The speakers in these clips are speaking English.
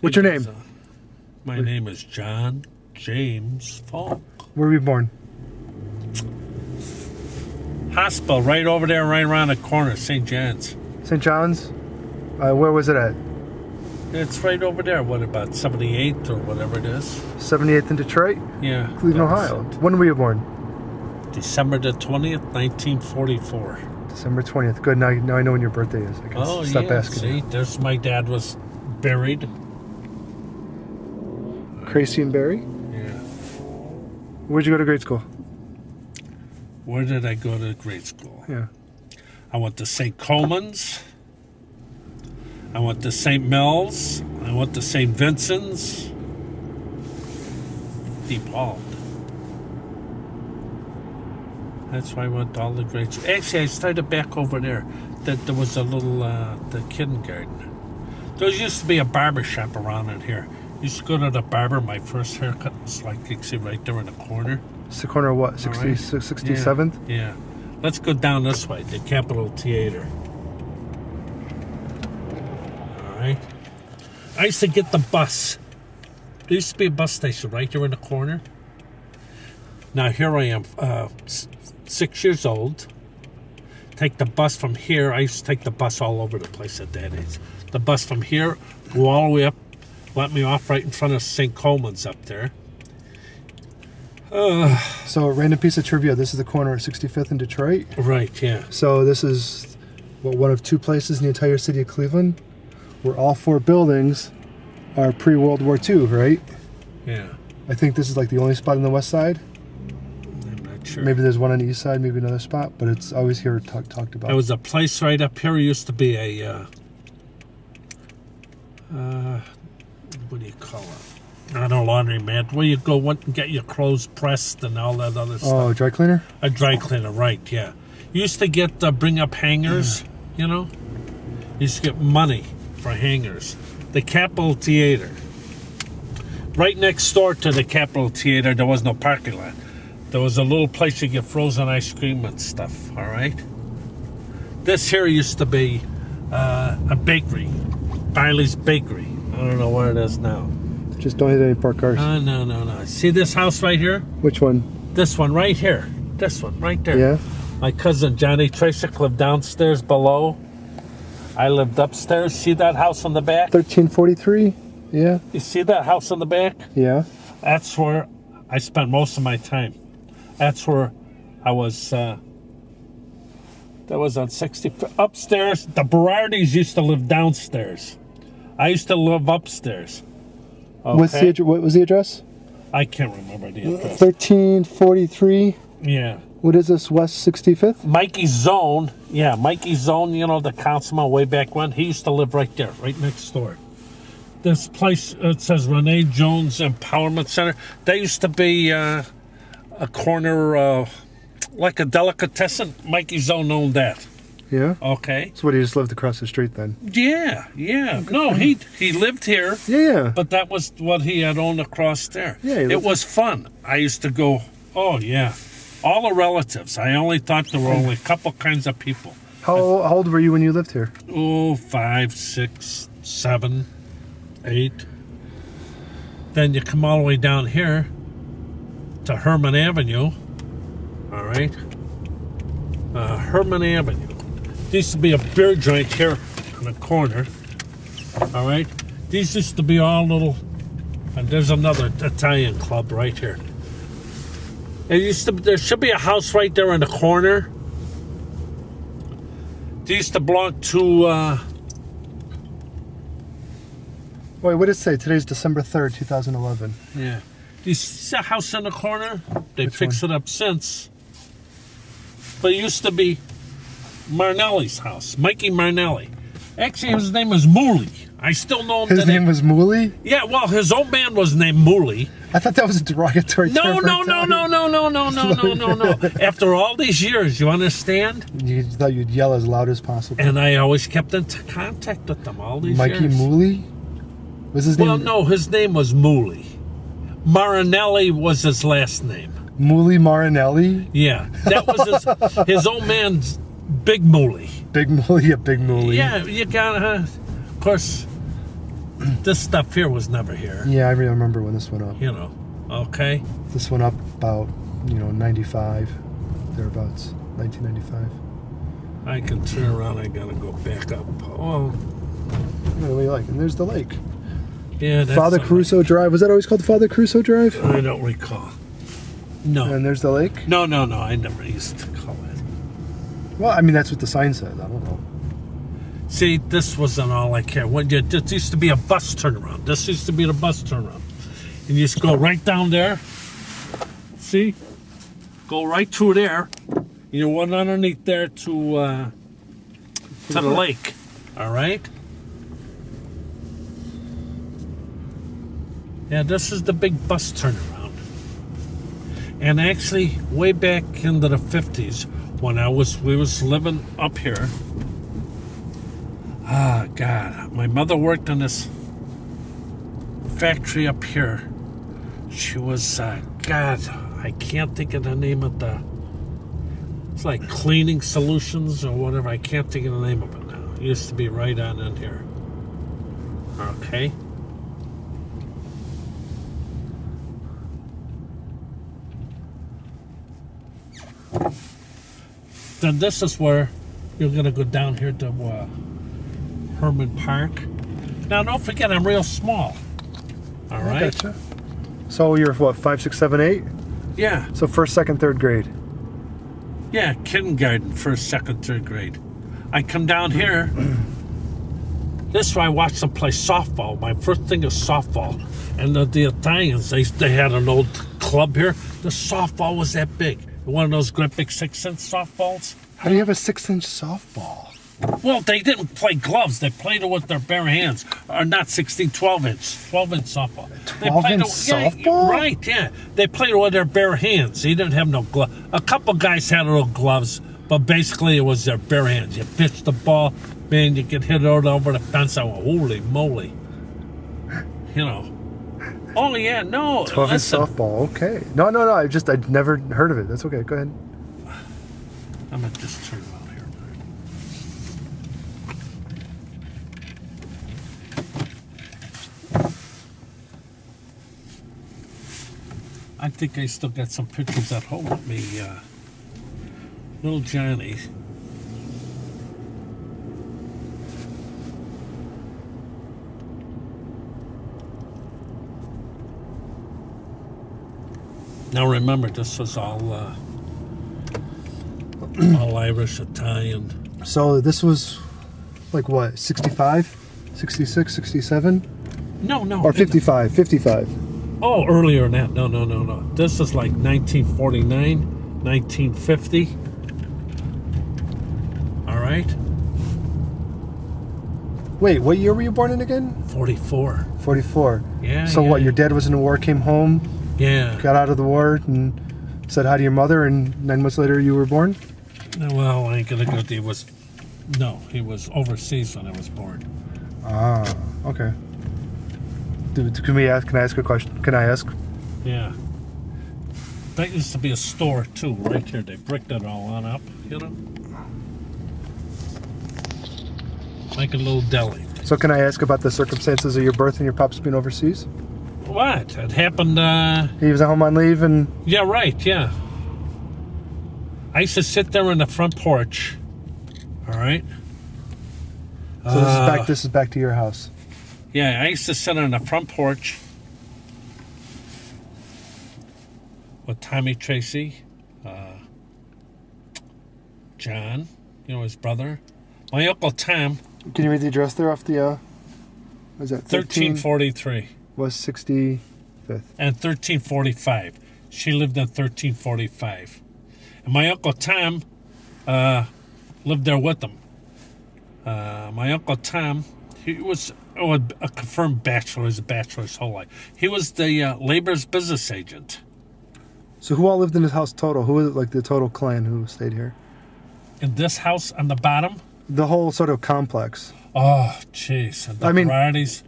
What's your name? My name is John James Falk. Where were you born? Hospital right over there, right around the corner, St. John's. St. John's? Where was it at? It's right over there. What, about 78th or whatever it is? 78th in Detroit? Yeah. Cleveland, Ohio. When were you born? December the 20th, 1944. December 20th. Good. Now I know when your birthday is. I can stop asking see, you. there's my dad was buried. Crazy and Barry? Yeah. Where'd you go to grade school? Where did I go to grade school? Yeah. I went to St. Coleman's. I went to St. Mel's. I went to St. Vincent's. DePaul. That's why I went to all the grades. Actually, I started back over there. There was a little the kindergarten. There used to be a barber shop around in here. Used to go to the barber. My first haircut was like, you can see right there in the corner. It's the corner of what? 67th? Yeah. Let's go down this way, the Capitol Theater. All right. I used to get the bus. There used to be a bus station right there in the corner. Now here I am, 6 years old. Take the bus from here. I used to take the bus all over the place at that age. The bus from here, go all the way up, let me off right in front of St. Coleman's up there. So, a random piece of trivia. This is the corner of 65th in Detroit. Right, yeah. So, this is one of two places in the entire city of Cleveland where all four buildings are pre-World War II, right? Yeah. I think this is like the only spot on the west side. I'm not sure. Maybe there's one on the east side, maybe another spot, but it's always here talked about. There was a place right up here. Used to be a, what do you call it? Not a laundromat. Where you go and get your clothes pressed and all that other stuff. Oh, dry cleaner? A dry cleaner, right, yeah. Used to get, bring up hangers, you know? Used to get money for hangers. The Capitol Theater. Right next door to the Capitol Theater, there was no parking lot. There was a little place you get frozen ice cream and stuff, all right? This here used to be a bakery, Biley's Bakery. I don't know where it is now. Just don't hit any parked cars. No. See this house right here? Which one? This one right here. This one right there. Yeah? My cousin Johnny Tracek lived downstairs below. I lived upstairs. See that house on the back? 1343? Yeah. You see that house on the back? Yeah. That's where I spent most of my time. That's where I was, that was on 60, upstairs. The Berardis used to live downstairs. I used to live upstairs. Okay? What was the address? I can't remember the address. 1343? Yeah. What is this, West 65th? Mikey Zone, yeah, Mikey Zone, you know, the councilman way back when, he used to live right there, right next door. This place, it says Renee Jones Empowerment Center. That used to be a corner, like a delicatessen. Mikey Zone owned that. Yeah? Okay. So what, he just lived across the street then? Yeah. No, he lived here. Yeah. But that was what he had owned across there. Yeah. It was fun. I used to go, oh, yeah. All the relatives. I only thought there were only a couple kinds of people. How old were you when you lived here? Oh, 5, 6, 7, 8. Then you come all the way down here to Herman Avenue. All right. Herman Avenue. There used to be a beer joint here in the corner. All right. These used to be all little, and there's another Italian club right here. There should be a house right there in the corner. They used to belong to, Wait, what did it say? Today's December 3rd, 2011. yeah. You see a house in the corner? They fixed it up since. But it used to be Marnelli's house, Mikey Marnelli. Actually, his name was Mooley. I still know him. His name was Mooley? Yeah, well, his old man was named Mooley. I thought that was a derogatory term. No. After all these years, you understand? You thought you'd yell as loud as possible. And I always kept in contact with them all these Mikey years. Mooley? Was his name? Well, no, his name was Mooley. Marinelli was his last name. Mooley Marinelli? Yeah, that was his old man's Big Mooley. Big Mooley, a Big Mooley. Yeah, you got, of course, this stuff here was never here. Yeah, I remember when this went up. You know, okay? This went up about, 95, thereabouts, 1995. I can turn around. I gotta go back up. Oh, What do you like? And there's the lake. yeah. That's Father Crusoe Drive. Was that always called Father Crusoe Drive? I don't recall. No. And there's the lake? No. I never used to call it. Well, I mean, that's what the sign says. I don't know. See, this wasn't all I care. This used to be a bus turnaround. This used to be the bus turnaround. And you just go right down there. See? Go right through there. You went underneath there to the lake. All right? Yeah, this is the big bus turnaround. And actually, way back into the 50s, when we was living up here, God, my mother worked in this factory up here. She was, God, I can't think of the name of it's like cleaning solutions or whatever. I can't think of the name of it now. It used to be right on in here. Okay. Then this is where you're going to go down here to Herman Park. Now, don't forget, I'm real small. All right? Gotcha. So you're what, 5, 6, 7, 8? Yeah. So first, second, third grade. Yeah, kindergarten, first, second, third grade. I come down here. This is where I watched them play softball. My first thing is softball. And the Italians, they had an old club here. The softball was that big. One of those great big 6-inch softballs. How do you have a 6-inch softball? Well, they didn't play gloves. They played it with their bare hands. Or not 16, 12-inch. 12-inch softball. 12-inch softball? Right, yeah. They played it with their bare hands. They didn't have no gloves. A couple guys had little gloves, but basically it was their bare hands. You pitched the ball, man, you could hit it over the fence. I went, holy moly. You know. Oh, yeah, no. 12-inch softball, okay. No, I'd never heard of it. That's okay, go ahead. I'm going to just turn around here. I think I still got some pictures at home with me. Little Johnny. Now remember, this was all Irish, Italian. So this was like what, 65, 66, 67? No. Or 55, 55. Oh, earlier than that. No. This is like 1949, 1950. All right? Wait, what year were you born in again? 44. 44. Yeah. So what, your dad was in the war, came home, Yeah. got out of the war, and said hi to your mother, and 9 months later you were born? Well, I ain't gonna go. He was overseas when I was born. Ah, okay. Can I ask a question? Can I ask? Yeah. That used to be a store too, right here. They bricked it all on up, you know? Like a little deli. So can I ask about the circumstances of your birth and your pops being overseas? What? It happened, He was at home on leave and... Yeah, right, yeah. I used to sit there on the front porch. All right? So this is back to your house. Yeah, I used to sit on the front porch with Tommy Tracy, John, his brother, my Uncle Tom. Can you read the address there off the, was that 1343. Was 65th. And 1345. She lived in 1345. And my Uncle Tom lived there with them. My Uncle Tom, he was a confirmed bachelor. He was a bachelor his whole life. He was the labor's business agent. So who all lived in his house total? Who was it, like the total clan who stayed here? In this house on the bottom? The whole sort of complex. Oh, jeez. The varieties.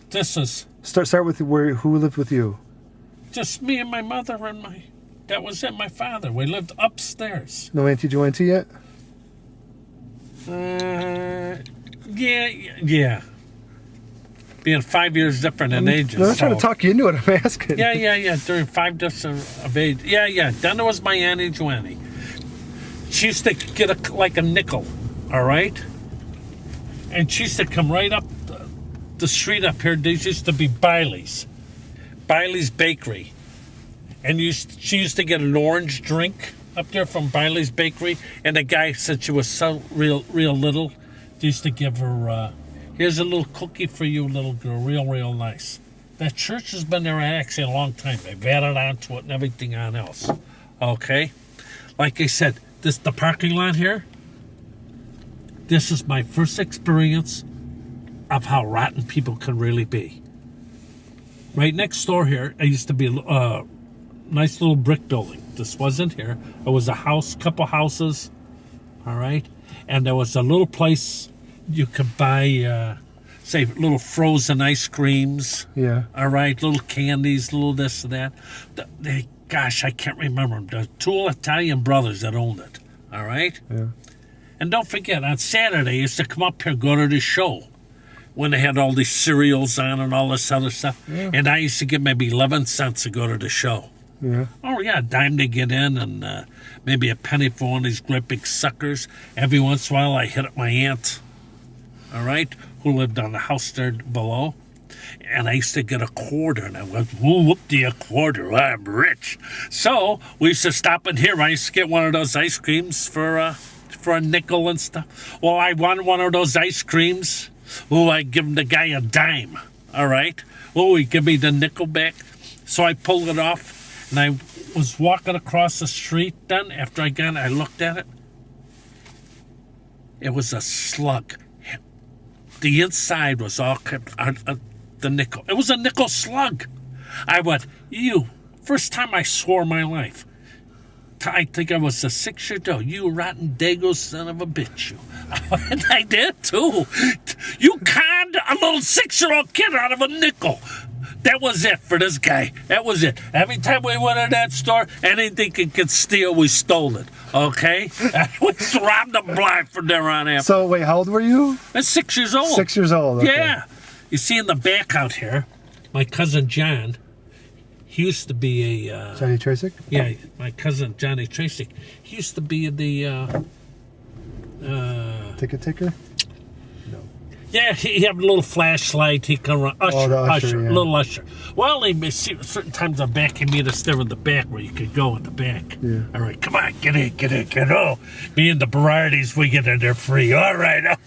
This is... Start with who lived with you? Just me and my mother and that was it, my father. We lived upstairs. No Auntie Joanty yet? Yeah. being 5 years different in ages. I'm not trying to talk you into it. I'm asking. Yeah. During 5 different of age. Yeah. Then there was my Auntie Joannie. She used to get like a nickel, all right? And she used to come right up the street up here. There used to be Biley's Bakery. And she used to get an orange drink up there from Biley's Bakery. And the guy said she was so real little. They used to give her, here's a little cookie for you, little girl. Real nice. That church has been there actually a long time. They've added on to it and everything on else. Okay? Like I said, the parking lot here, this is my first experience of how rotten people can really be. Right next door here, it used to be a nice little brick building. This wasn't here. It was a house, couple houses, all right? And there was a little place you could buy, say, little frozen ice creams. Yeah. All right, little candies, little this and that. Gosh, I can't remember them. The 2 Italian brothers that owned it. All right? Yeah. And don't forget, on Saturday, I used to come up here and go to the show when they had all these cereals on and all this other stuff. Yeah. And I used to get maybe 11 cents to go to the show. Yeah. Oh, yeah, a dime to get in and maybe a penny for one of these great big suckers. Every once in a while, I hit up my aunt, all right, who lived on the house there below. And I used to get a quarter, and I went, whoop-de a quarter, I'm rich. So we used to stop in here. I used to get one of those ice creams for a nickel and stuff. Well, I wanted one of those ice creams. Oh, I give the guy a dime, all right? Oh, he give me the nickel back. So I pulled it off, and I was walking across the street then. After I got it, I looked at it. It was a slug. The inside was all the nickel. It was a nickel slug. I went, you. First time I swore in my life. I think I was a 6-year-old. You rotten dago son of a bitch, you. And I did, too. You conned a little 6-year-old kid out of a nickel. That was it for this guy. That was it. Every time we went in that store, anything he could steal, we stole it. Okay? We robbed them blind from there on after. So, wait, how old were you? I'm 6 years old. 6 years old, okay. Yeah. You see in the back out here, my cousin John, he used to be a... Johnny Tracy? Yeah, my cousin Johnny Tracy. He used to be in the... Ticket taker? No. Yeah, he had a little flashlight. He could run. Usher, the usher, yeah. Little usher. Well, certain times on back, he made us there in the back where you could go in the back. Yeah. All right, come on, get in. Oh, me and the Berardi's, we get in there free. All right.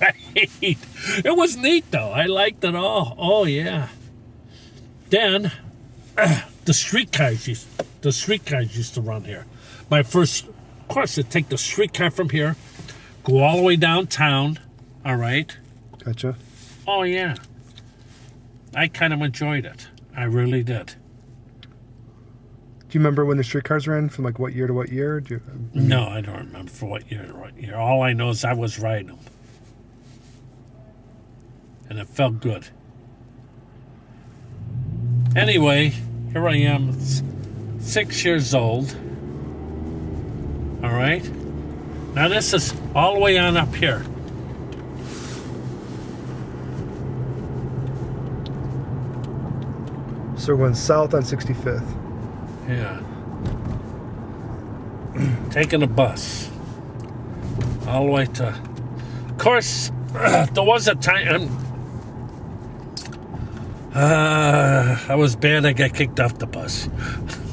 It was neat, though. I liked it all. Oh, yeah. Then, the streetcars used to run here. My first, of course, I'd take the streetcar from here, go all the way downtown, all right? Gotcha. Oh, yeah. I kind of enjoyed it. I really did. Do you remember when the streetcars ran from like what year to what year? No, I don't remember for what year to what year. All I know is I was riding them. And it felt good. Anyway, here I am, 6 years old. All right? Now this is all the way on up here. So we're going south on 65th. Yeah. Taking a bus. All the way to... Of course, there was a time... I was bad. I got kicked off the bus.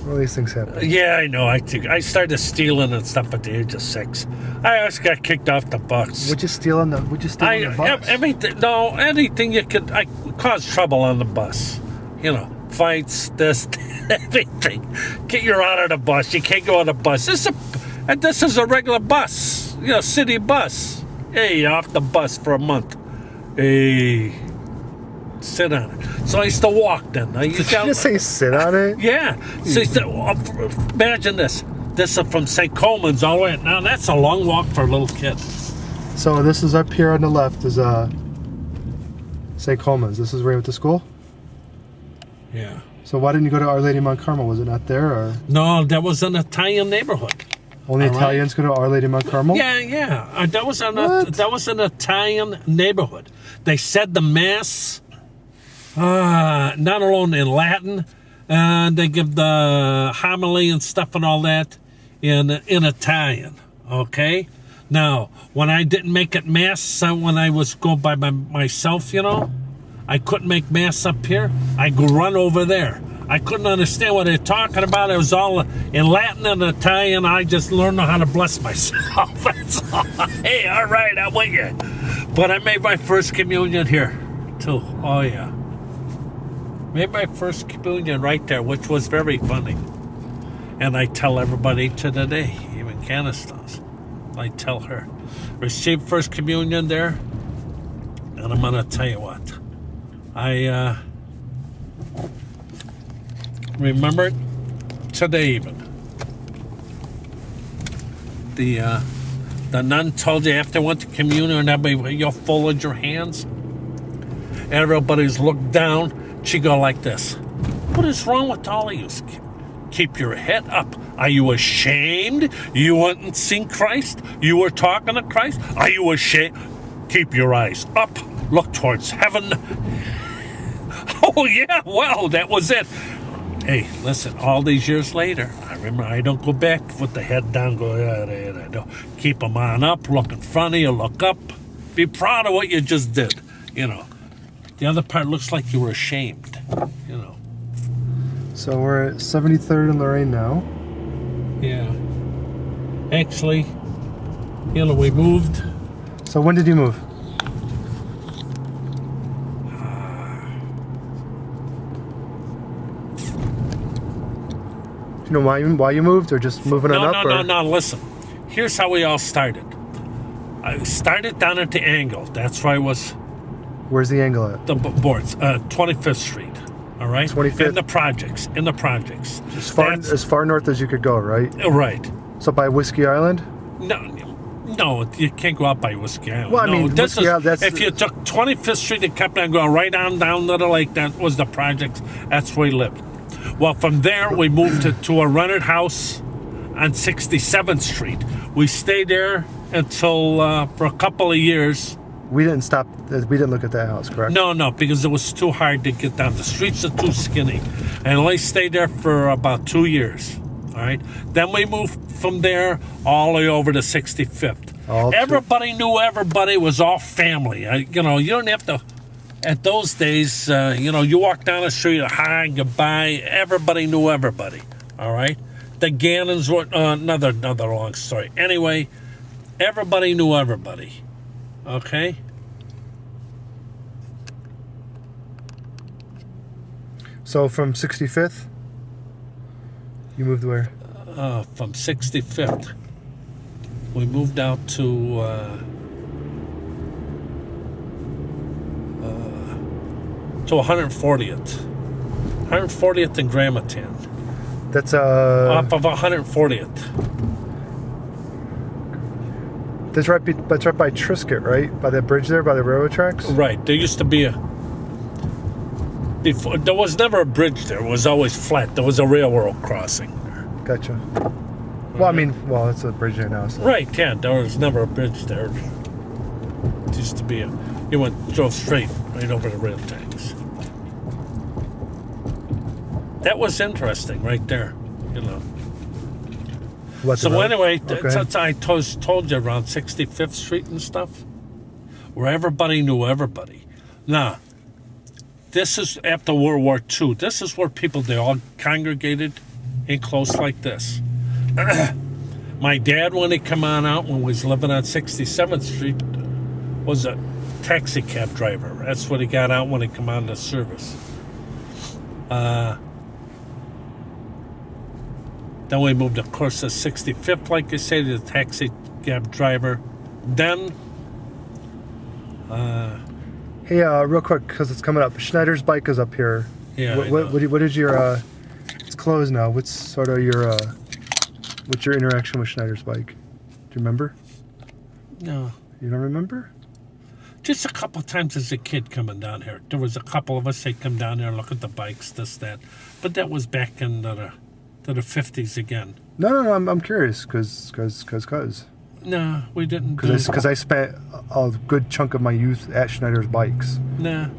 Well, these things happen. Yeah, I know. I started stealing and stuff at the age of 6. I always got kicked off the bus. Would you steal on the bus? Everything. No, anything you could. I caused trouble on the bus. You know, fights, this, everything. Get you out of the bus. You can't go on the bus. This is a regular bus. You know, city bus. Hey, you're off the bus for a month. Hey. Sit on it. So I used to walk then. Did you just say sit on it? Yeah. So imagine this. This is from St. Coleman's all the way. Now that's a long walk for a little kid. So this is up here on the left is St. Coleman's. This is where you went to school? Yeah. So why didn't you go to Our Lady Mount Carmel? Was it not there? Or No, that was an Italian neighborhood. only Italians go to Our Lady Mount Carmel? Yeah. That was an Italian neighborhood. They said the mass not alone in Latin, they give the homily and stuff and all that in Italian. Okay? Now, when I didn't make it Mass, when I was going by myself, I couldn't make Mass up here. I go run over there. I couldn't understand what they're talking about. It was all in Latin and Italian. I just learned how to bless myself. That's all. Hey, all right, I'm with you. But I made my first communion here, too. Oh, yeah. Made my first communion right there, which was very funny. And I tell everybody to the day, even Candace does. I tell her, receive first communion there, and I'm going to tell you what. I remember it today even. The nun told you after went to communion and everybody, you folded your hands. Everybody's looked down. She go like this. What is wrong with all of you? Keep your head up. Are you ashamed? You went and seen Christ? You were talking to Christ? Are you ashamed? Keep your eyes up. Look towards heaven. Oh, yeah, well, that was it. Hey, listen, all these years later, I remember I don't go back with the head down, I don't. Keep them on up, look in front of you, look up. Be proud of what you just did, The other part looks like you were ashamed, So we're at 73rd and Lorraine now. Yeah. Actually, we moved. So when did you move? Do you know why you moved, or just moving on up? No, listen. Here's how we all started. I started down at the angle. That's where I was. Where's the angle at? The boards, 25th Street. All right? 25th? In the projects. As far north as you could go, right? Right. So by Whiskey Island? No, you can't go out by Whiskey Island. Well, I mean, Whiskey Island, if you took 25th Street and kept on going right on down to the lake, that was the projects. That's where we lived. Well, from there, we moved to a rented house on 67th Street. We stayed there until, for a couple of years. We didn't look at that house, correct? No, because it was too hard to get down. The streets are too skinny. And I stayed there for about 2 years. All right? Then we moved from there all the way over to 65th. Everybody knew everybody. It was all family. You don't have to... At those days, you walk down the street, hi, goodbye. Everybody knew everybody. All right? The Gannons were... another long story. Anyway, everybody knew everybody. Okay? So from 65th, you moved where? From 65th, we moved out to 140th. 140th and Gramatan. That's off of 140th. That's right by Triscuit, right? By that bridge there, by the railroad tracks? Right. There used to be there was never a bridge there. It was always flat. There was a railroad crossing there. Gotcha. Well, I mean, it's a bridge there now. So. Right, yeah. There was never a bridge there. It used to be you drove straight right over the rail tanks. That was interesting right there, So anyway, I told you around 65th Street and stuff, where everybody knew everybody. Now, this is after World War II. This is where they all congregated in close like this. My dad, when he come on out, when we was living on 67th Street, was a taxi cab driver. That's what he got out when he come on to service. Then we moved, of course, to 65th, like I say, the taxi cab driver. Then... hey, real quick, because it's coming up. Schneider's bike is up here. Yeah, what is your... it's closed now. What's sort of your... what's your interaction with Schneider's bike? Do you remember? No. You don't remember? Just a couple of times as a kid coming down here. There was a couple of us that come down there and look at the bikes, this, that. But that was back in the 50s again. No, I'm curious, because. No, we didn't. Because I spent a good chunk of my youth at Schneider's bikes. Nah.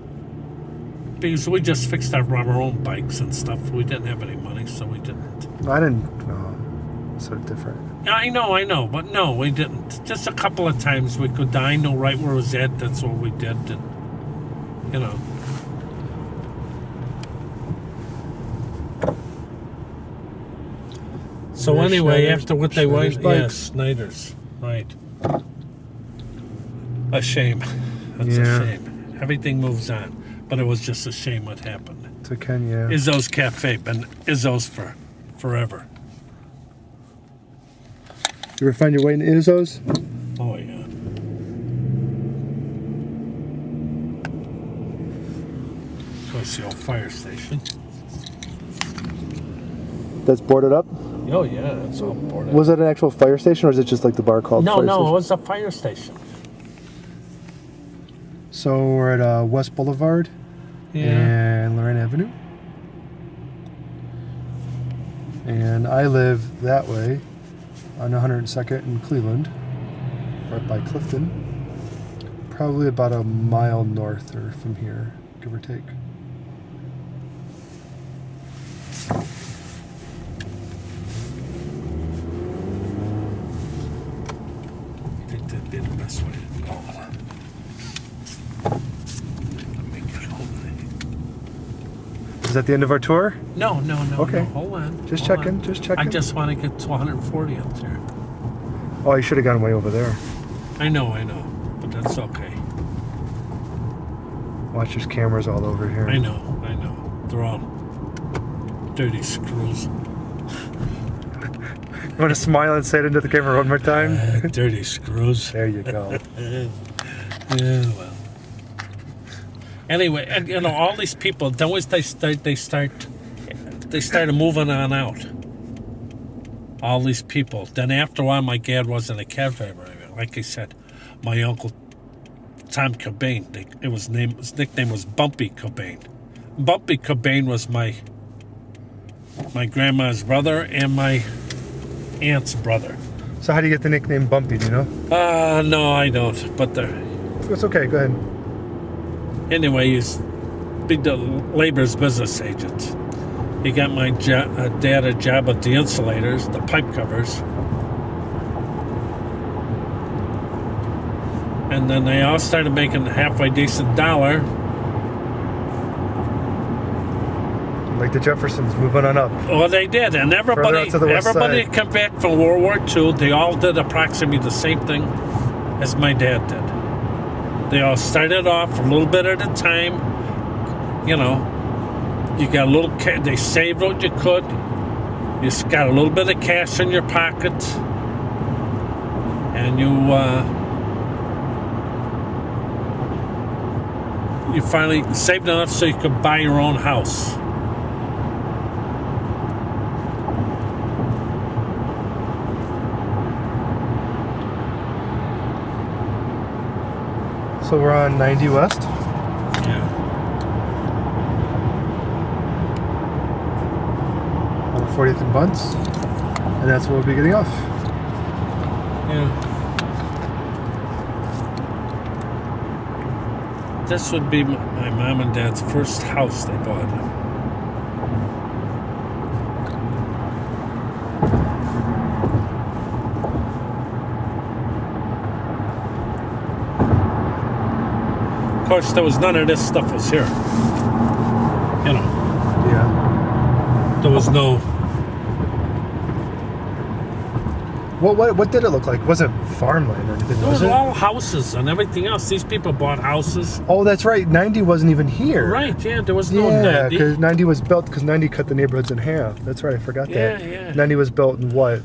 Because we just fixed our own bikes and stuff. We didn't have any money, so we didn't. I didn't. No, sort of different. Yeah, I know, but no, we didn't. Just a couple of times we could. I know right where it was at. That's what we did, and you know. So There's anyway, Schneider- after what they Schneider's went, yeah, bikes. Snyder's, right. A shame. That's Yeah. a shame. Everything moves on, but it was just a shame what happened. To Kenya. Izzo's Cafe, been Izzo's for forever. You ever find your way in Izzo's? Oh yeah. Of course, the old fire station. That's boarded up? Oh yeah, it's all boarded. Was it an actual fire station or is it just like the bar called No, fire no, it station? was a fire station. So we're at West Boulevard Yeah. and Lorraine Avenue. And I live that way on 102nd in Cleveland, right by Clifton. Probably about a mile north or from here, give or take. I think that'd be the best way to go. Let me get hold of it. Is that the end of our tour? No. Okay. No, hold on. Just hold checking, on. just checking. I just want to get to 140 up there. Oh, you should have gone way over there. I know, but that's okay. Watch, there's cameras all over here. I know. They're all dirty screws. You want to smile and say it into the camera one more time? Dirty screws. There you go. Yeah, well. Anyway, and you know, all these people, then once they started moving on out. All these people. Then after a while, my dad wasn't a cab driver. Like I said, my uncle Tom Cobain. His nickname was Bumpy Cobain. Bumpy Cobain was my grandma's brother and my aunt's brother. So how do you get the nickname Bumpy, do you know? No, I don't. But It's okay, go ahead. anyway, he's big labor's business agent. He got my dad a job at the insulators, the pipe covers. And then they all started making a halfway decent dollar. Like the Jeffersons, moving on up. Well, they did, and everybody out to the west side. come back from World War II. They all did approximately the same thing as my dad did. They all started off a little bit at a time. You know, you got a little. They saved what you could. You just got a little bit of cash in your pocket, and you finally saved enough so you could buy your own house. So we're on 90 West. Yeah. On 40th and Bunce. And that's where we'll be getting off. Yeah. This would be my mom and dad's first house they bought. Of course, there was none of this stuff was here. You know, Yeah. there was no. What did it look like? It wasn't farmland or anything, There was was it? all houses and everything else. These people bought houses. Oh, that's right. 90 wasn't even here. Right, yeah, there was no Yeah, 90. because 90 was built because 90 cut the neighborhoods in half. That's right. I forgot that. Yeah. 90 was built in what?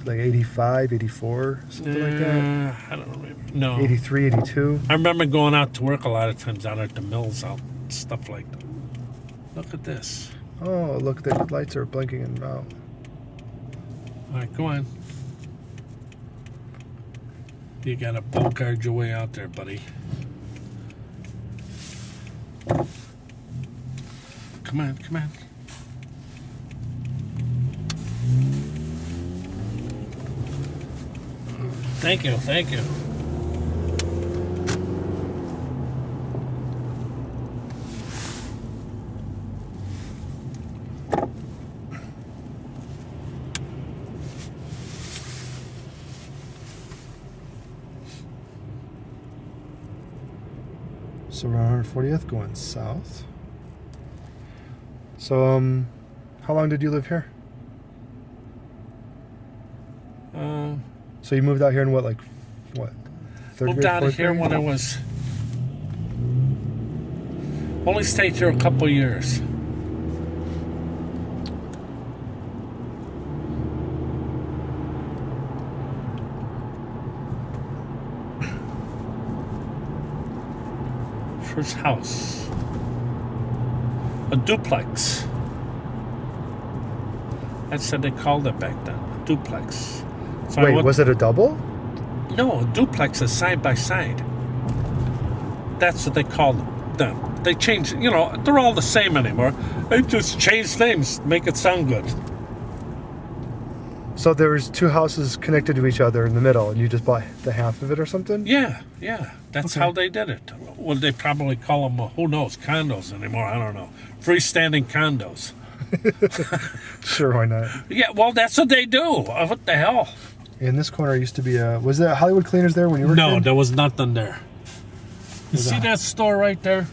Like 85, 84, something like that? I don't remember. No. 83, 82. I remember going out to work a lot of times out at the mills, out stuff like that. Look at this. Oh, look, the lights are blinking and out. All right, go on. You got to bogart your way out there, buddy. Come on. Thank you. So we're on 140th going south. So, how long did you live here? So you moved out here in what, third Moved grade, out of fourth here grade? when I was... Only stayed here a couple years. First house. A duplex. That's what they called it back then. A duplex. So Wait, was it a double? No, a duplex is side by side. That's what they called them. They changed, they're all the same anymore. They just changed names to make it sound good. So there was two houses connected to each other in the middle, and you just bought the half of it or something? Yeah. That's Okay. how they did it. Well, they probably call them, who knows, condos anymore. I don't know. Freestanding condos. Sure, why not? Yeah, well, that's what they do. What the hell? In this corner used to be was there Hollywood Cleaners there when you were a No, kid? there was nothing there. You Was see that- that store right there?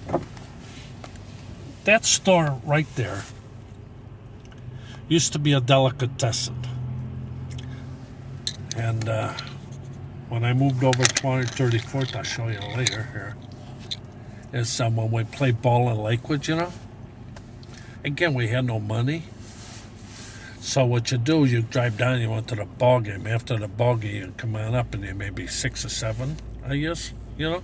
That store right there used to be a delicatessen. And when I moved over to 234th, I'll show you later here, is when we played ball in Lakewood, Again, we had no money. So what you do, you drive down, you went to the ball game. After the ball game, you come on up, and there may be 6 or 7, I guess, You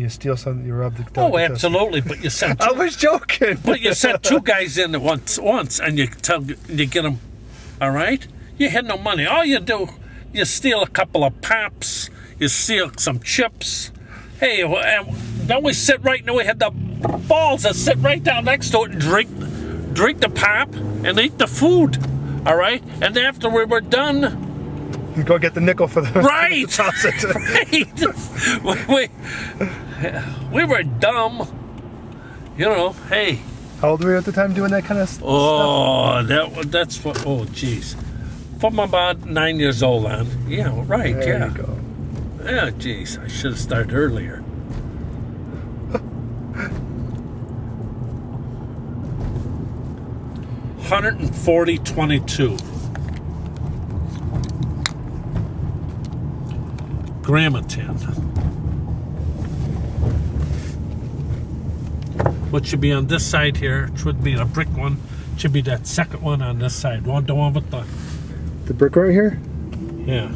steal something, you rob the Oh, delicatessen. absolutely, but you sent I was joking. but you sent 2 guys in at once, and you get them, all right? You had no money. All you do, you steal a couple of pops, you steal some chips. Hey, and then we sit right now. We had the balls that sit right down next to it and drink the pop and eat the food, all right? And after we were done, Go get the nickel for the right, the sausage. right. We were dumb, Hey. How old were you at the time doing that kind of stuff? Oh, that's what. Oh, jeez. From about 9 years old on. Yeah, right. There yeah. you go. Yeah, jeez. I should have started earlier. $140.22. Grammaton. What should be on this side here, which would be the brick one, should be that second one on this side. The one with the... The brick right here? Yeah.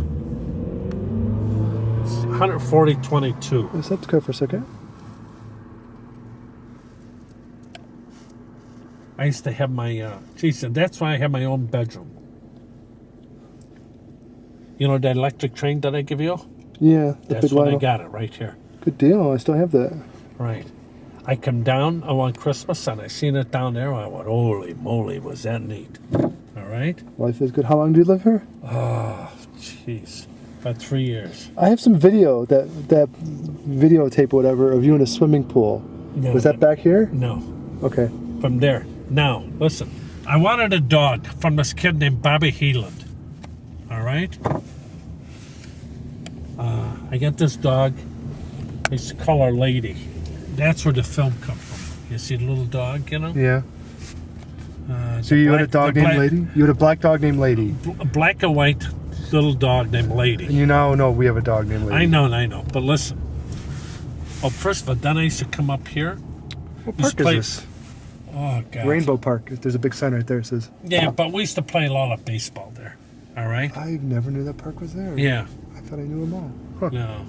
140.22. Let's have to go for a second. I used to have my, and that's why I have my own bedroom. You know that electric train that I give you? Yeah, the That's big when I one. got it, right here. Good deal. I still have that. Right. I come down on Christmas and I seen it down there. I went, holy moly, was that neat. All right? Life is good. How long do you live here? Oh, jeez. About 3 years. I have some video, that videotape or whatever, of you in a swimming pool. No, Was that back here? No. Okay. From there. Now, listen. I wanted a dog from this kid named Bobby Heeland. All right? I got this dog. I used to call her Lady. That's where the film come from. You see the little dog, Yeah. So the you had a black- dog the named black- Lady? You had a black dog named Lady. A black and white little dog named Lady. And you now know we have a dog named Lady. I know. But listen. Well, first of all, then I used to come up here. What This park is place- this? Oh, God. Rainbow Park. There's a big sign right there that says. Yeah, but we used to play a lot of baseball there. All right? I never knew that park was there. Yeah. I thought I knew them all. Huh. No.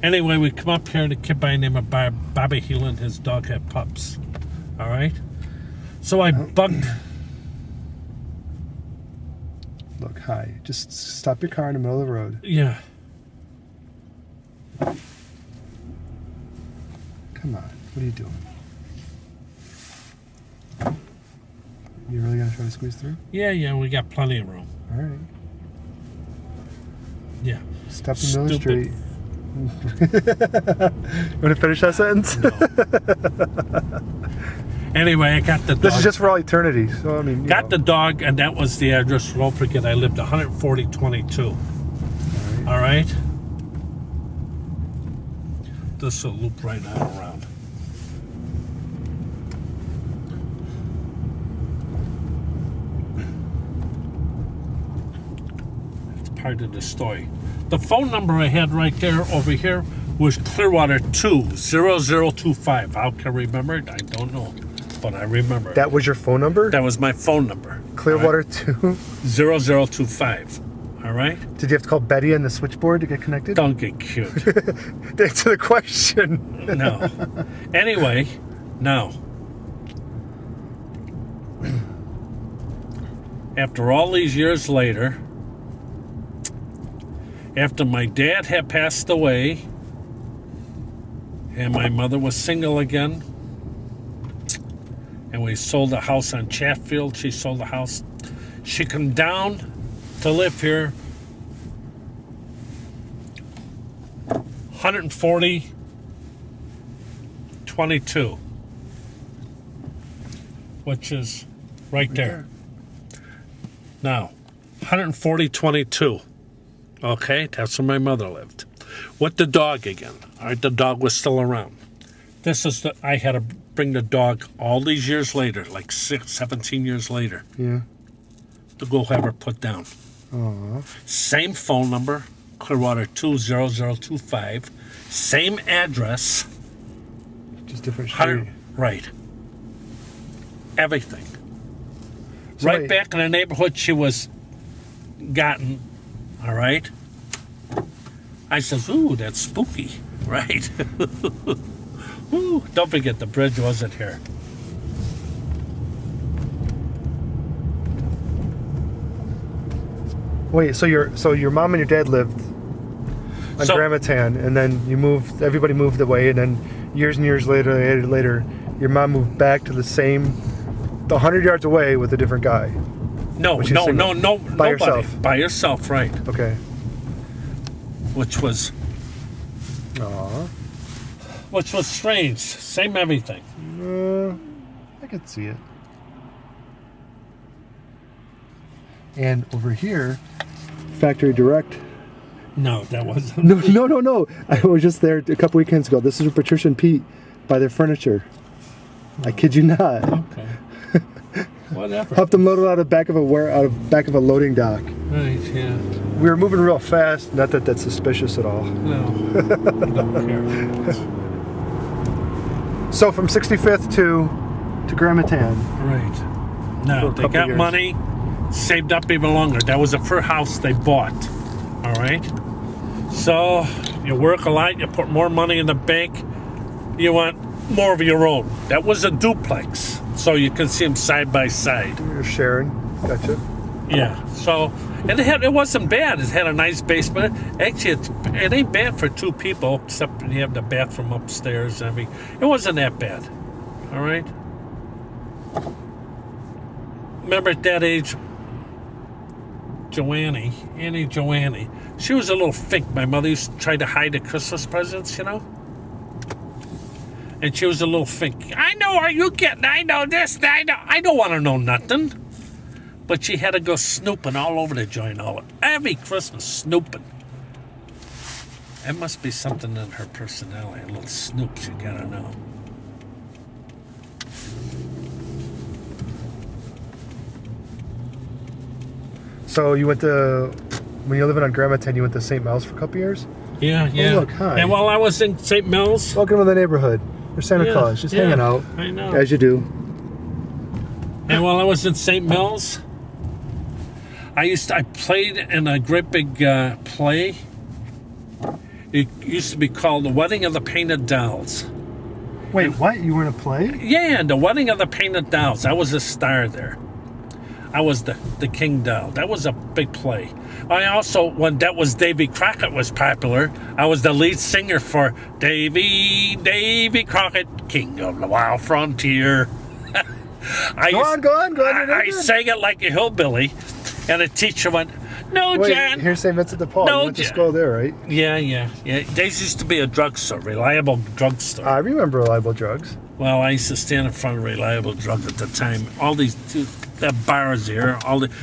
Anyway, we come up here, and a kid by the name of Bobby Heeland, his dog had pups. All right? So I bugged. Look, hi. Just stop your car in the middle of the road. Yeah. Come on. What are you doing? You really gonna try to squeeze through? Yeah, we got plenty of room. All right. Yeah. Stop in the middle of the Stupid. street. You want to finish that sentence? Anyway, I got the dog. This is just for all eternity. So I mean, Got the dog, and that was the address. Don't forget, I lived 14022. All right? This will loop right on around. part of the story. The phone number I had right there over here was Clearwater 20025. How can I remember it? I don't know, but I remember it. That was your phone number? That was my phone number. Clearwater 2? 0025. All right? Did you have to call Betty on the switchboard to get connected? Don't get cute. Answer the question. No. Anyway, now, after all these years later, after my dad had passed away and my mother was single again, and we sold a house on Chatfield, she sold the house. She came down to live here 140-22, which is right there. Now, 140-22. Okay, that's where my mother lived. With the dog again. All right, the dog was still around. This is I had to bring the dog all these years later, like 17 years later. Yeah. To go have her put down. Aww. Same phone number, Clearwater 20025. Same address. Just different street. Right. Everything. So right wait. back in the neighborhood she was gotten. All right. I says, ooh, that's spooky, right? Ooh, don't forget the bridge wasn't here. Wait, so your mom and your dad lived on So- Gramatan, and then you moved. Everybody moved away, and then years and years later, your mom moved back to the 100 yards away with a different guy. No, Was she no, single? no, By nobody. yourself? By yourself, right? Okay. Which was Aww. strange. Same everything. I could see it. And over here, Factory Direct. No, that wasn't. No. I was just there a couple weekends ago. This is where Patricia and Pete buy their furniture. I kid you not. Okay. Whatever. Helped them load it out of back of a loading dock. Right, yeah. We were moving real fast. Not that that's suspicious at all. No. Don't care. So from 65th to Gramatan. Right. For No, a they couple got years. money, saved up even longer. That was the first house they bought. All right? So, you work a lot, you put more money in the bank, you want more of your own. That was a duplex, so you can see them side by side. You're sharing. Gotcha. Yeah, so, and it wasn't bad. It had a nice basement. Actually, it ain't bad for two people, except you have the bathroom upstairs. I mean, it wasn't that bad. All right? Remember at that age, Annie Joanne, she was a little fink. My mother used to try to hide the Christmas presents, you know? And she was a little fink. I know, are you getting? I know this, I don't want to know nothing. But she had to go snooping all over the joint, every Christmas, snooping. That must be something in her personality, a little snoop, you gotta know. So you went to, when you were living on Gramatan, you went to St. Mel's for a couple years? Yeah. look, hi. And while I was in St. Mills, Welcome to the neighborhood. There's Santa Yeah, Claus, just yeah, hanging out. I know. As you do. and while I was in St. Mills, I played in a great big play. It used to be called The Wedding of the Painted Dolls. Wait, what? You were in a play? Yeah, The Wedding of the Painted Dolls. I was a star there. I was the King Doll. That was a big play. I also, when that was Davy Crockett was popular, I was the lead singer for Davy Crockett, King of the Wild Frontier. Go on. I sang it like a hillbilly, and the teacher went, "No, Wait, John." here's St. Vincent de Paul. No, You went to John. school there, right? Yeah. There used to be a drugstore, Reliable Drugstore. I remember Reliable Drugs. Well, I used to stand in front of Reliable Drug at the time. All these the bars here,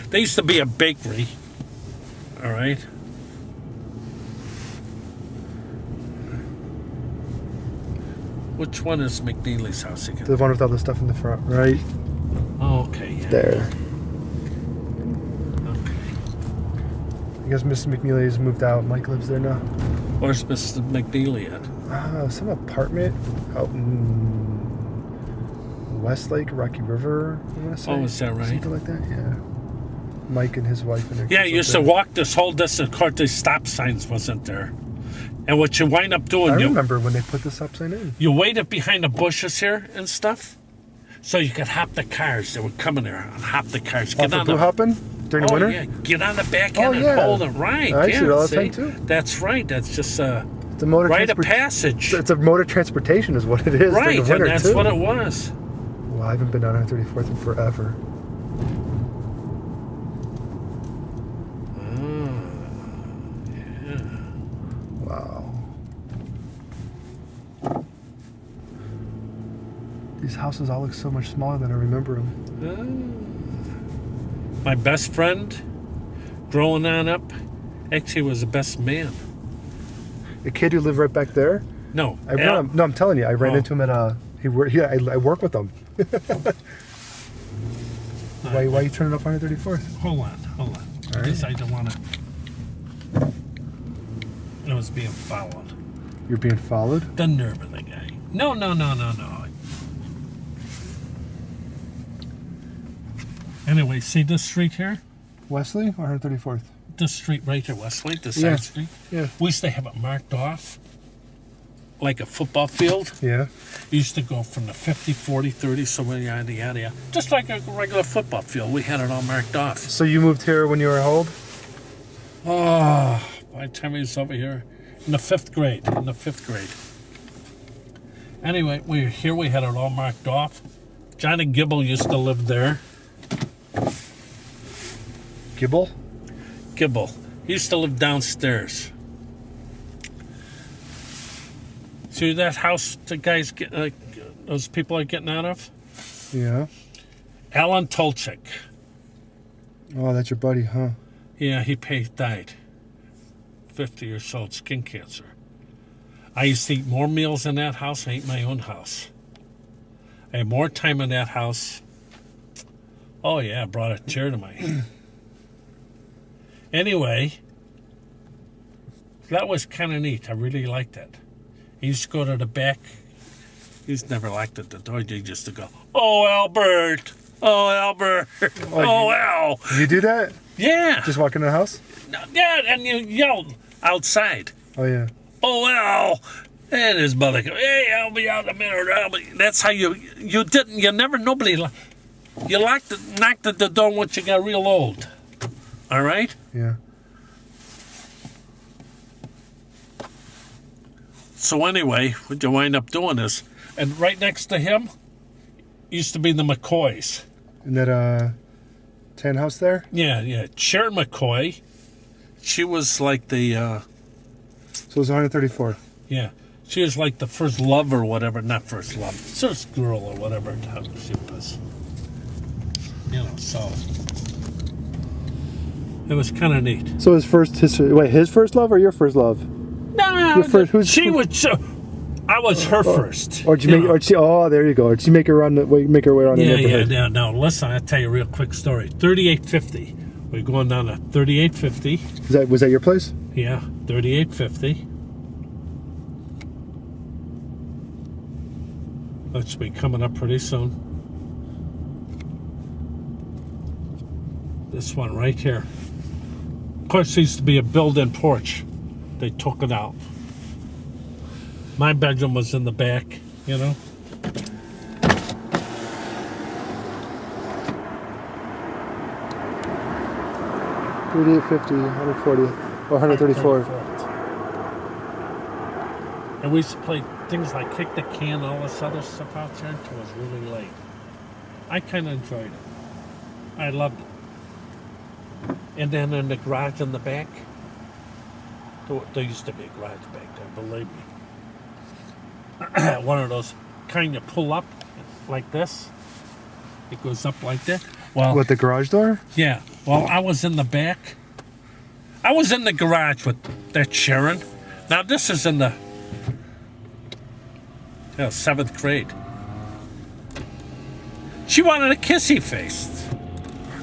there used to be a bakery. All right. Which one is McNeely's house again? The one with all the stuff in the front, right? Oh, okay, yeah. There. Okay. I guess Mrs. McNeely's moved out. Mike lives there now. Where's Mr. McNeely at? Some apartment out in Westlake, Rocky River, I want to say. Oh, is that right? Something like that, yeah. Mike and his wife and their Yeah, kids you used to live there. walk this whole distance. Of course, the stop signs wasn't there. And what you wind up doing, I remember when they put the stop sign in. you waited behind the bushes here and stuff, so you could hop the cars that were coming there and hop the cars. Off the blue hopping during the winter? Yeah, get on the back Oh, end yeah. and hold it right. I used to do it all the see? time, too. That's right. That's just It's a motor rite of transport- passage. It's a motor transportation is what it is Right, during the winter, and that's too. what it was. Well, I haven't been down 134th in forever. Wow. These houses all look so much smaller than I remember them. My best friend, growing on up, actually was the best man. The kid who lived right back there, No, I'm telling you, I ran Oh. into him at I work with him. Why are you turning up 134th? Hold on. All Because right. I don't want to. I was being followed. You're being followed? The nerve of the guy. No. Anyway, see this street here? Wesley or 134th? This street right here, Wesley, the side Yeah. street. Yeah. We used to have it marked off like a football field. Yeah. It used to go from the 50, 40, 30, so many yada, yada, yada. Just like a regular football field. We had it all marked off. So you moved here when you were how old? Oh, by the time he was over here in the fifth grade. Anyway, we had it all marked off. Johnny Gibble used to live there. Gibble? Gibble. He used to live downstairs. See that house the guys get, those people are getting out of? Yeah. Alan Tolchik. Oh, that's your buddy, huh? Yeah, he died. 50 years old, skin cancer. I used to eat more meals in that house than I ate my own house. I had more time in that house. Oh, yeah, I brought a tear to my... Anyway, that was kind of neat. I really liked that. He used to go to the back. He was never locked at the door. He used to go, "Oh, Albert. Oh, Albert. Oh, Al." You do that? Yeah. Just walk in the house? Yeah, and you yelled outside. Oh, yeah. "Oh, Al." And his mother goes, "Hey, I'll be out in a minute. That's how you never, nobody, you knocked at the door once you got real old. All right? Yeah. So anyway, what you wind up doing is, and right next to him used to be the McCoys. In that tan house there? Yeah. Sharon McCoy. She was like the, So it was 134th. yeah. She was like the first love or whatever. Not first love. First girl or whatever she was. You know, so. It was kind of neat. So his first love or your first love? No, Your first, she was. I was her first. Or did you make? know. Or she? Oh, there you go. Or did you make her make her way around the neighborhood? Yeah. No, listen, I'll tell you a real quick story. 3850. We're going down to 3850. Was that your place? Yeah, 3850. That should be coming up pretty soon. This one right here. Of course, there used to be a built-in porch. They took it out. My bedroom was in the back, you know. $38.50, 140, or 134. And we used to play things like kick the can, all this other stuff out there until it was really late. I kind of enjoyed it. I loved it. And then in the garage in the back, there used to be a garage back there, believe me. One of those kind you pull up like this. It goes up like that. Well, What, the garage door? yeah. Well, I was in the back. I was in the garage with that Sharon. Now, this is in the 7th grade. She wanted a kissy face.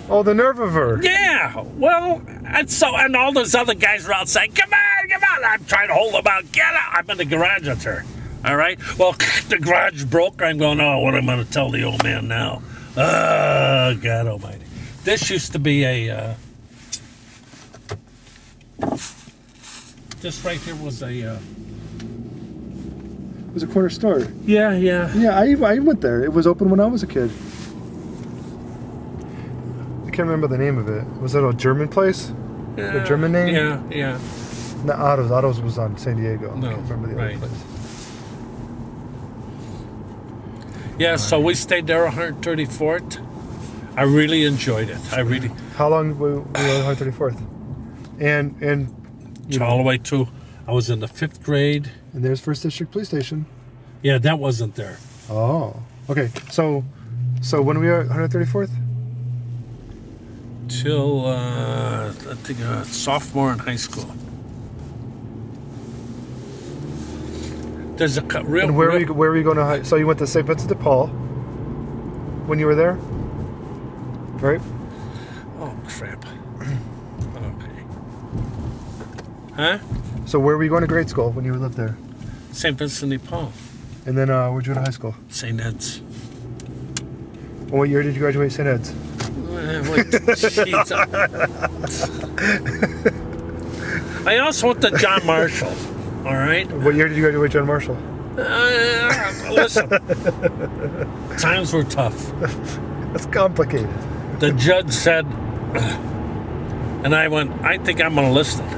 Oh, the nerve of her. Yeah, well, and all those other guys are out saying, come on, I'm trying to hold them out, get out. I'm in the garage with her, all right? Well, the garage broke, I'm going, oh, what am I going to tell the old man now? Oh, God almighty. This used to be this right here was a... It was a corner store. Yeah. Yeah, I went there. It was open when I was a kid. I can't remember the name of it. Was it a German place? The German name? Yeah. Not Otto's. Otto's was on San Diego. No, I can't remember the other place. Yeah, so we stayed there 134th. I really enjoyed it. How long were you on 134th? And all the way to, I was in the 5th grade. And there's First District Police Station. Yeah, that wasn't there. Oh, okay. So when we were at 134th? Till, I think, sophomore in high school. There's a real... And where were you going to high? So you went to St. Vincent de Paul when you were there? Right? Oh, crap. Okay. Huh? So where were you going to grade school when you lived there? St. Vincent de Paul. And then where'd you go to high school? St. Ed's. And what year did you graduate St. Ed's? I also went to John Marshall. All right. What year did you graduate John Marshall? Listen, times were tough. That's complicated. The judge said, and I went, I think I'm going to list it.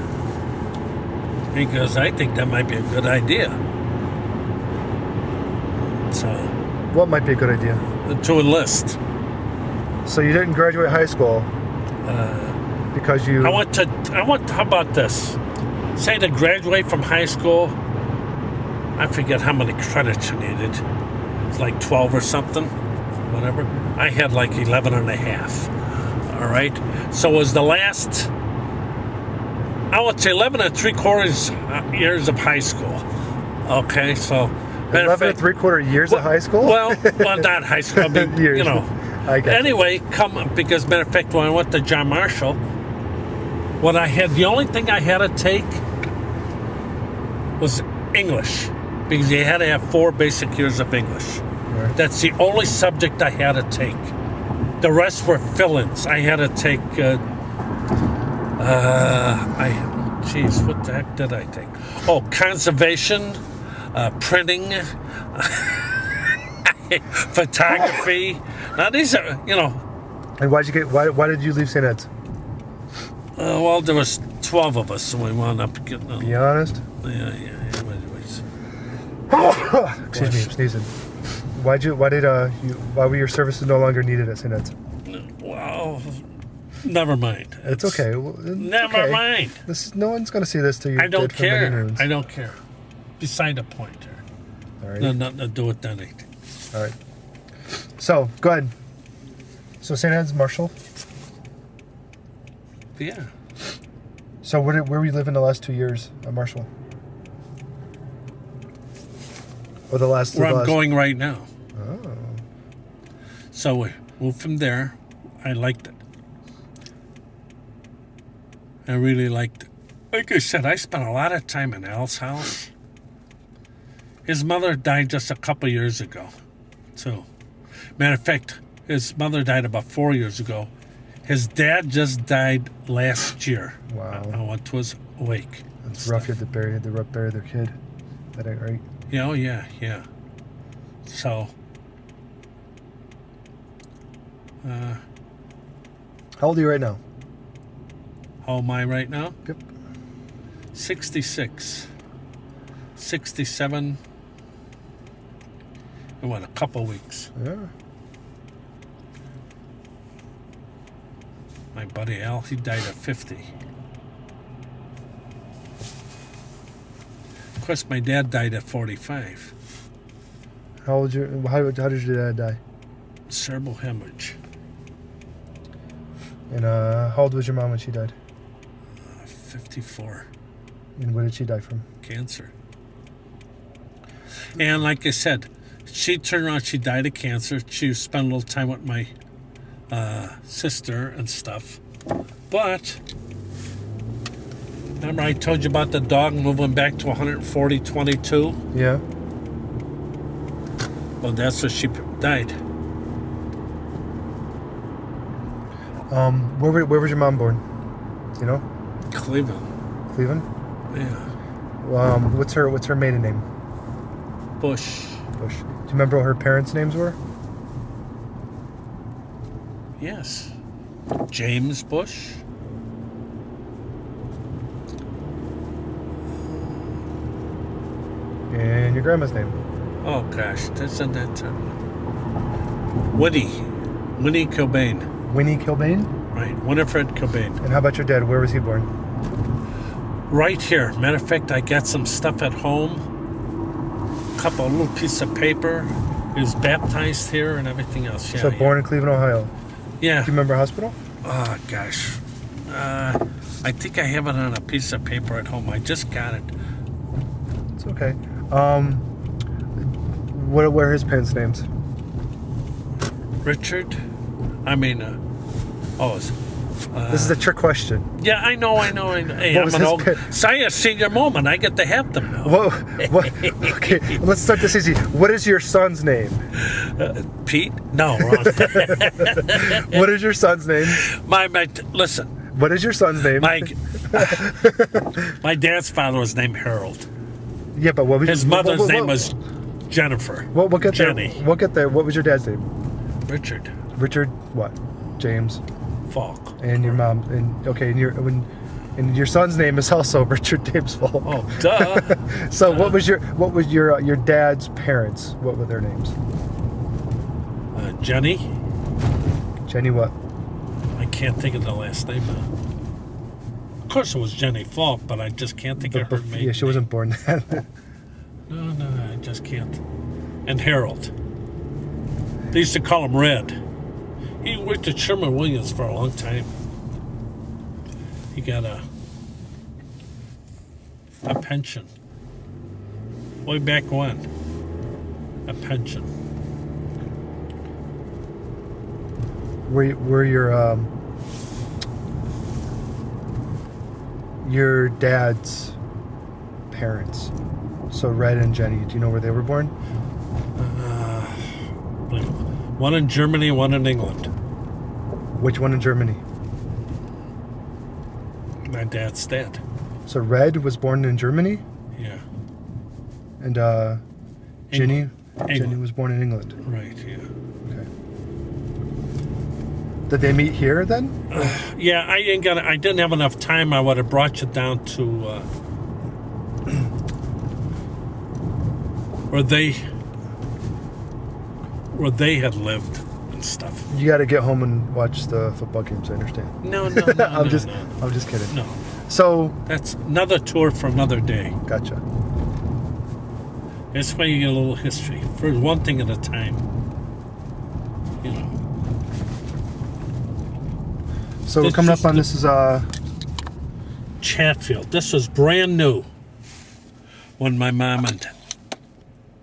Because I think that might be a good idea. So. What might be a good idea? To enlist. So you didn't graduate high school because you... how about this? Say to graduate from high school, I forget how many credits you needed. It's like 12 or something, whatever. I had like 11 and a half. All right. So it was the last, I would say 11 and 3/4 years of high school. Okay. So 11 and 3/4 years of high school? Well, not high school. I mean, years. You know. I got anyway, because matter of fact, when I went to John Marshall, the only thing I had to take was English, because you had to have 4 basic years of English. Right. That's the only subject I had to take. The rest were fill-ins. I had to take, what the heck did I take? Oh, conservation, printing, photography. Now these are, And why did you leave St. Ed's? Well, there was 12 of us, and we wound up getting... Be honest? Yeah. Anyways. Excuse me, I'm sneezing. Why were your services no longer needed at St. Ed's? Well, never mind. It's okay. Well, never mind. No one's going to see this till you I don't did for many care. moons. I don't care. Beside the point here. All right. No, nothing to do with anything. All right. So, go ahead. So, St. Ed's, Marshall? Yeah. So, where were you living the last 2 years at Marshall? Or the last... Where I'm going right now. Oh. So, we moved from there. I liked it. I really liked it. Like I said, I spent a lot of time in Al's house. His mother died just a couple years ago, too. Matter of fact, his mother died about 4 years ago. His dad just died last year. Wow. I went to his wake. It's rough. You had to bury their kid. That ain't right. Yeah. So, how old are you right now? how am I right now? Yep. 66. 67. In what, a couple weeks. Yeah. My buddy Al, he died at 50. Of course, my dad died at 45. How did your dad die? Cerebral hemorrhage. And how old was your mom when she died? 54. And what did she die from? Cancer. And like I said, she turned around, she died of cancer. She spent a little time with my sister and stuff. But remember I told you about the dog moving back to 140/22? Yeah. Well, that's where she died. Where was your mom born? You know? Cleveland. Cleveland? Yeah. What's her maiden name? Bush. Bush. Do you remember what her parents' names were? Yes. James Bush. And your grandma's name? Oh gosh, that's in that Winnie Cobain. Winnie Kilbane? Right, Winifred Cobain. And how about your dad? Where was he born? Right here. Matter of fact, I got some stuff at home. A little piece of paper. He was baptized here and everything else. Yeah, So born in Cleveland, Ohio. Yeah. Do you remember hospital? Oh gosh. I think I have it on a piece of paper at home. I just got it. It's okay. What were his parents' names? Richard. This is a trick question. Yeah, I know. Hey, What I'm was an his old. pa- Say a senior moment. I get to have them now. What? Okay, let's start this easy. What is your son's name? Pete? No, wrong. What is your son's name? Listen. What is your son's name? My dad's father was named Harold. Yeah, but what was His mother's name was Jennifer. We'll get there. Jenny. We'll get there. What was your dad's name? Richard Richard what? James. Falk. And your mom. And your son's name is also Richard James Falk. Oh, duh. So what was your dad's parents? What were their names? Jenny. Jenny what? I can't think of the last name now. Of course, it was Jenny Falk, but I just can't think of her maiden Yeah, she wasn't born then. No, I just can't. And Harold. They used to call him Red. He worked at Sherman-Williams for a long time. He got a pension. Way back when. A pension. Were your dad's parents, so Red and Jenny, do you know where they were born? One in Germany, one in England. Which one in Germany? My dad's dad. So Red was born in Germany, Yeah. and Jenny England. was born in England. Right, yeah. Okay. Did they meet here then? Yeah, I didn't have enough time. I would have brought you down to where they had lived and stuff. You got to get home and watch the football games. I understand. No. I'm just kidding. No, So that's another tour for another day. gotcha. That's why you get a little history. For one thing at a time. You know. So we're coming up on this is Chatfield. This was brand new when my mom and...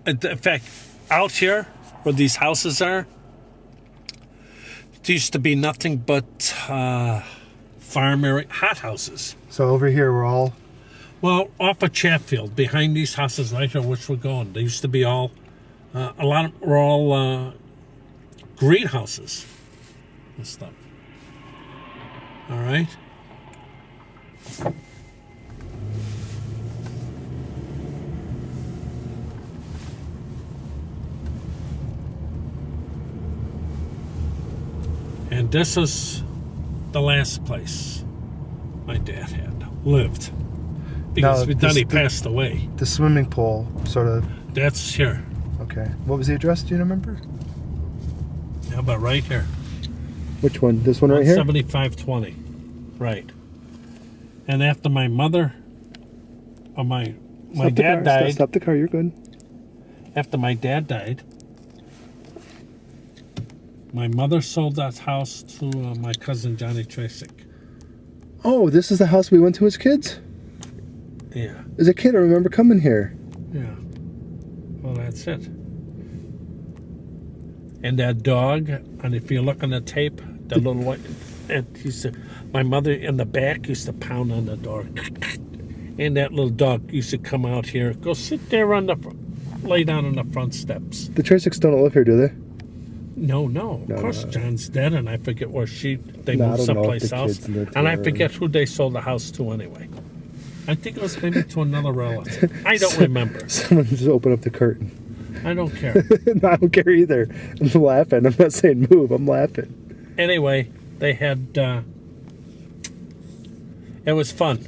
In fact, out here where these houses are, there used to be nothing but farm area, hot houses. So over here we're all Well, off of Chatfield, behind these houses right here, which we're going, they used to be all, a lot of them were all greenhouses and stuff. All right. And this is the last place my dad had lived. Because he passed away. the swimming pool sort of. That's here. Okay. What was the address? Do you remember? How about right here? Which one? This one right here? 7520. Right. And after my mother, or my dad died. Stop the car. You're good. After my dad died, my mother sold that house to my cousin Johnny Tracek. Oh, this is the house we went to as kids? Yeah. As a kid, I remember coming here. Yeah. Well, that's it. And that dog, and if you look on the tape, That little white. And my mother in the back used to pound on the door. And that little dog used to come out here, go sit there lay down on the front steps. The Traceks don't live here, do they? No. Of course, John's dead, and I forget where they moved someplace else. And I forget who they sold the house to anyway. I think it was maybe to another relative. I don't remember. Someone just open up the curtain. I don't care. No, I don't care either. I'm laughing. I'm not saying move. I'm laughing. Anyway, they had... it was fun.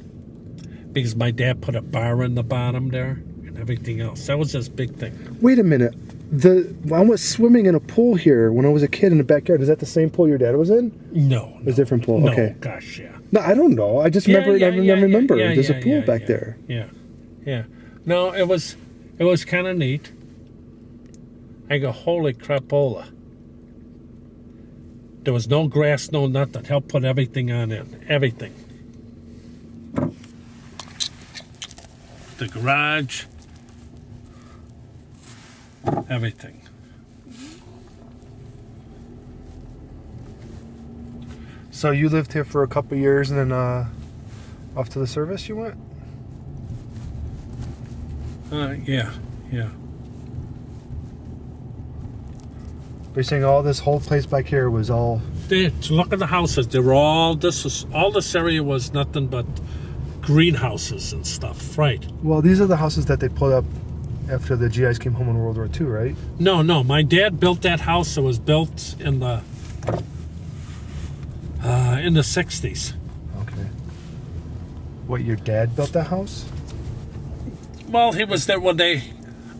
Because my dad put a bar in the bottom there and everything else. That was his big thing. Wait a minute. I went swimming in a pool here when I was a kid in the backyard. Is that the same pool your dad was in? No. It was a different pool? No, okay. Gosh, yeah. No, I don't know. I just remember. I remember. There's a pool back there. Yeah. No, it was kind of neat. I go, holy crapola. There was no grass, no nothing. Help put everything on in. Everything. The garage. Everything. So you lived here for a couple of years, and then off to the service you went? Yeah. You're saying all this whole place back here was all... Look at the houses. They were all this area was nothing but greenhouses and stuff, right? Well, these are the houses that they put up after the GIs came home in World War II, right? No. My dad built that house. It was built in the 60s. Okay. What, your dad built that house? Well, he was there one day.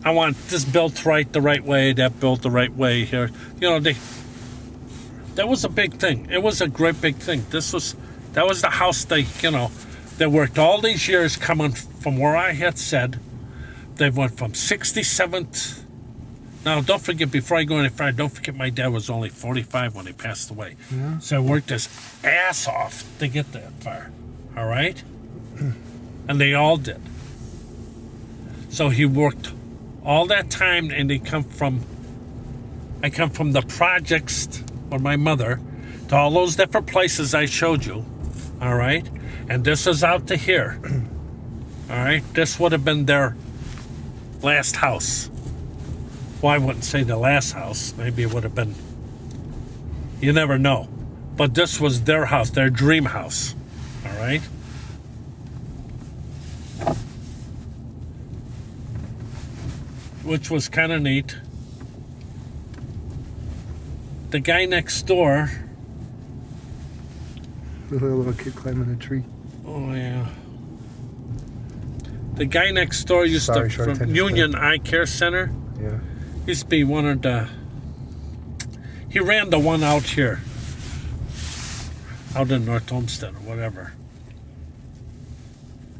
I want this built right the right way, that built the right way here. That was a big thing. It was a great big thing. That was the house they worked all these years coming from where I had said. They went from 67th. Now, don't forget, before I go any further, don't forget my dad was only 45 when he passed away. Yeah. So I worked his ass off to get that far. All right? And they all did. So he worked all that time, and I come from the projects with my mother to all those different places I showed you. All right? And this is out to here. All right? This would have been their last house. Well, I wouldn't say the last house. Maybe it would have been. You never know. But this was their house, their dream house. All right? Which was kind of neat. The guy next door. The little kid climbing a tree. Oh, yeah. The guy next door from Union Eye Care Center. Yeah. Used to be one of the... He ran the one out here. Out in North Homestead or whatever.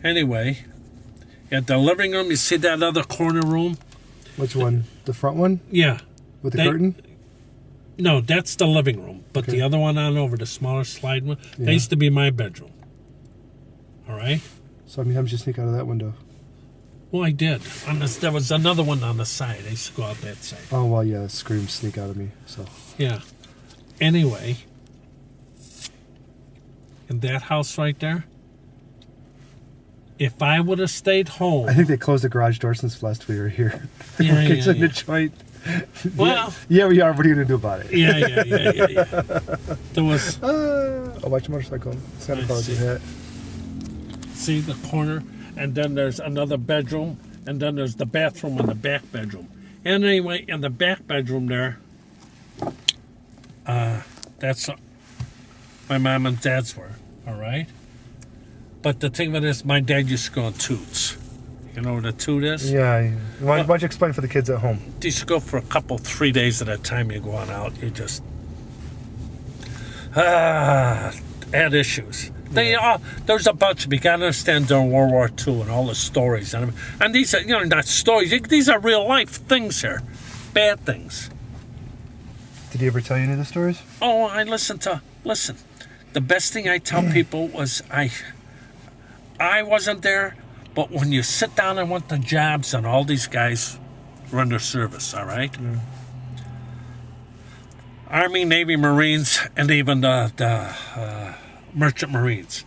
Anyway, at the living room, you see that other corner room? Which one? The front one? Yeah. With the curtain? No, that's the living room. But Okay. the other one on over, the smaller slide one, Yeah. that used to be my bedroom. All right? So how many times did you sneak out of that window? Well, I did. There was another one on the side. I used to go out that side. Oh, well, yeah, screams sneak out of me, so... Yeah. Anyway, in that house right there, if I would have stayed home... I think they closed the garage door since last we were here. Yeah, We're yeah, in yeah. the joint. Well... Yeah, we are. What are you going to do about it? Yeah. There was... Oh, watch your motorcycle. Santa I Claus see. is hit. See the corner? And then there's another bedroom. And then there's the bathroom in the back bedroom. And anyway, in the back bedroom there, that's my mom and dad's were. All right? But the thing with this, my dad used to go on toots. You know what a toot is? Yeah. Why don't you explain for the kids at home? You used to go for 3 days at a time. You go on out. You just... had issues. There's a bunch of you got to understand during World War II and all the stories. And these are, not stories. These are real life things here. Bad things. Did he ever tell you any of the stories? Oh, listen. The best thing I tell people was I wasn't there, but when you sit down and want the jobs and all these guys run their service, all right? Army, Navy, Marines, and even the Merchant Marines.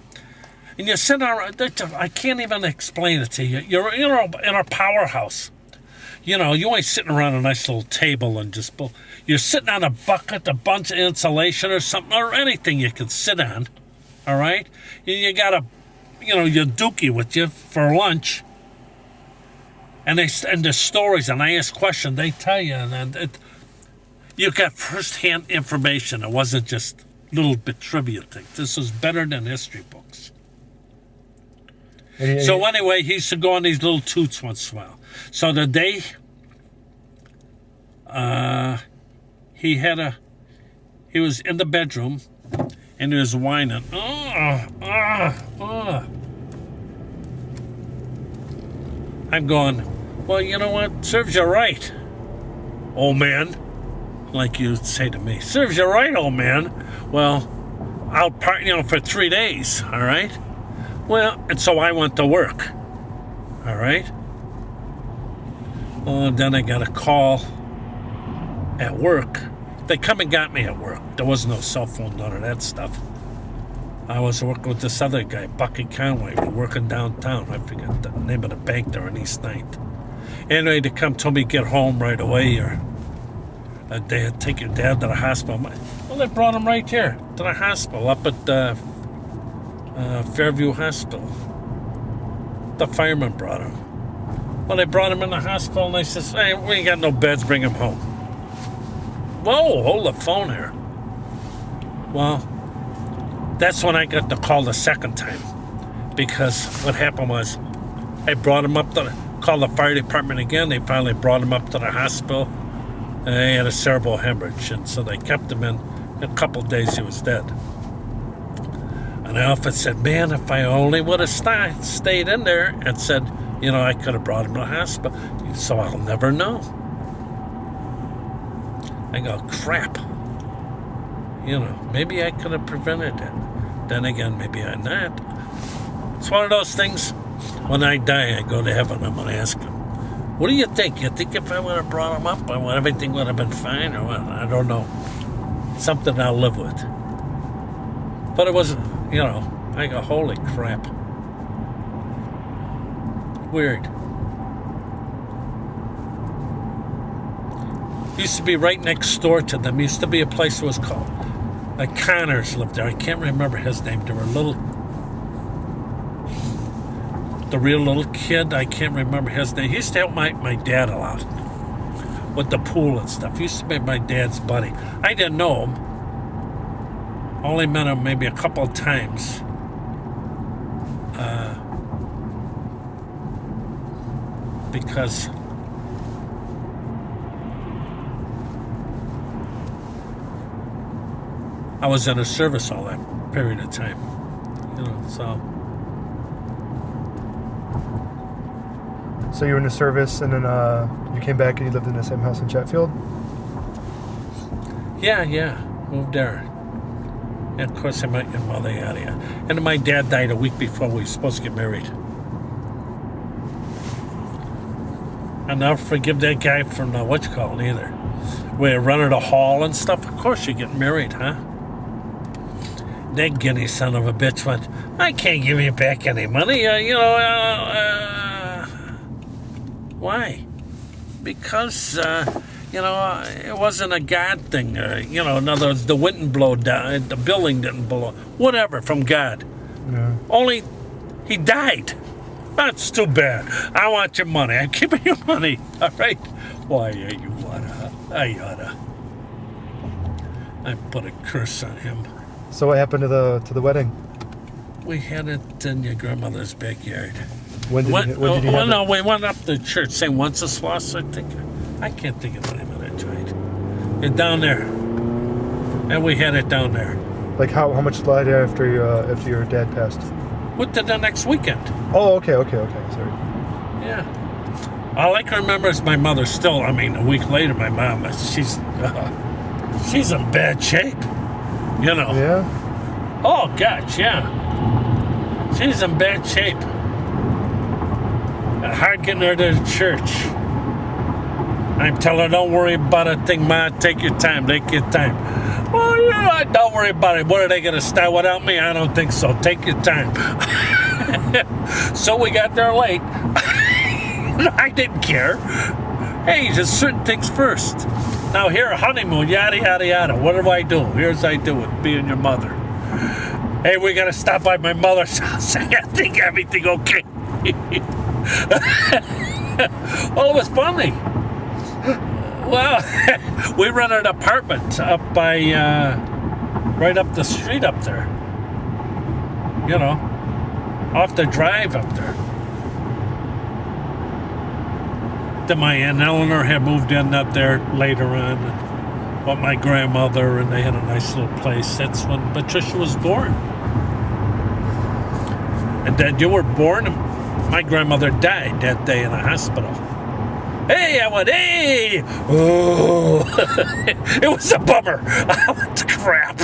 And you sit on, I can't even explain it to you. You're in a powerhouse. You ain't sitting around a nice little table and just, you're sitting on a bucket, a bunch of insulation or something, or anything you can sit on, all right? You got your dookie with you for lunch. And the stories, and I ask questions, they tell you, and you got first-hand information. It wasn't just little bit trivia things. This was better than history books. So anyway, he used to go on these little toots once in a while. So the day he was in the bedroom and he was whining. I'm going, well, you know what? Serves you right, old man. Like you'd say to me, serves you right, old man. Well, I'll part for 3 days, all right? Well, and so I went to work, all right? Well, and then I got a call at work. They come and got me at work. There was no cell phone, none of that stuff. I was working with this other guy, Bucky Conway. We're working downtown. I forget the name of the bank there on East 9th. Anyway, they come tell me get home right away, or they had to take your dad to the hospital. Well, they brought him right here to the hospital up at Fairview Hospital. The fireman brought him. Well, they brought him in the hospital, and they says, hey, we ain't got no beds, bring him home. Whoa, hold the phone here. Well, that's when I got the call the second time. Because what happened was, I brought him up called the fire department again. They finally brought him up to the hospital. And he had a cerebral hemorrhage, and so they kept him in. In a couple of days, he was dead. And I often said, man, if I only would have stayed in there and said, I could have brought him to the hospital. So I'll never know. I go, crap. Maybe I could have prevented it. Then again, maybe I'm not. It's one of those things, when I die, I go to heaven, I'm going to ask him, what do you think? You think if I would have brought him up, everything would have been fine or what? I don't know. Something I'll live with. But it wasn't, I go, holy crap. Weird. Used to be right next door to them. Used to be a place that was called, Connors lived there. I can't remember his name. They were the real little kid. I can't remember his name. He used to help my dad a lot with the pool and stuff. He used to be my dad's buddy. I didn't know him. Only met him maybe a couple of times. Because I was in a service all that period of time. So you were in the service, and then you came back and you lived in the same house in Chatfield? Yeah. Moved there. And of course I met your mother, yada. And then my dad died a week before we were supposed to get married. I'll never forgive that guy from either. We're running a hall and stuff. Of course you're getting married, huh? That guinea son of a bitch went, I can't give you back any money. Why? Because, it wasn't a God thing. In other words, the wind didn't blow down, the building didn't blow. Whatever, from God. Yeah. Only he died. That's too bad. I want your money. I'm giving you money. All right? Why, you oughta. I oughta. I put a curse on him. So what happened to the wedding? We had it in your grandmother's backyard. When did you have it? No, we went up to church, St. Wenceslas, I think. I can't think of the name of that joint. It's down there. And we had it down there. Like how much later after your dad passed? Went to the next weekend. Oh, okay, sorry. Yeah. All I can remember is my mother still, a week later, my mom, she's in bad shape. Yeah? Oh, gosh, yeah. She's in bad shape. Hard getting her to the church. I'm telling her, don't worry about a thing, Ma. Take your time. Take your time. Well, yeah, don't worry about it. What, are they going to start without me? I don't think so. Take your time. So we got there late. I didn't care. Hey, just certain things first. Now here, a honeymoon, yada, yada, yada. What do I do? Here's I do it, being your mother. Hey, we got to stop by my mother's house. I think everything okay. Well, it was funny. Well, we rented an apartment up by, right up the street up there. You know, off the drive up there. Then my Aunt Eleanor had moved in up there later on. With my grandmother, and they had a nice little place. That's when Patricia was born. And then you were born, my grandmother died that day in the hospital. Hey, I went, hey! Oh, it was a bummer. I went, crap.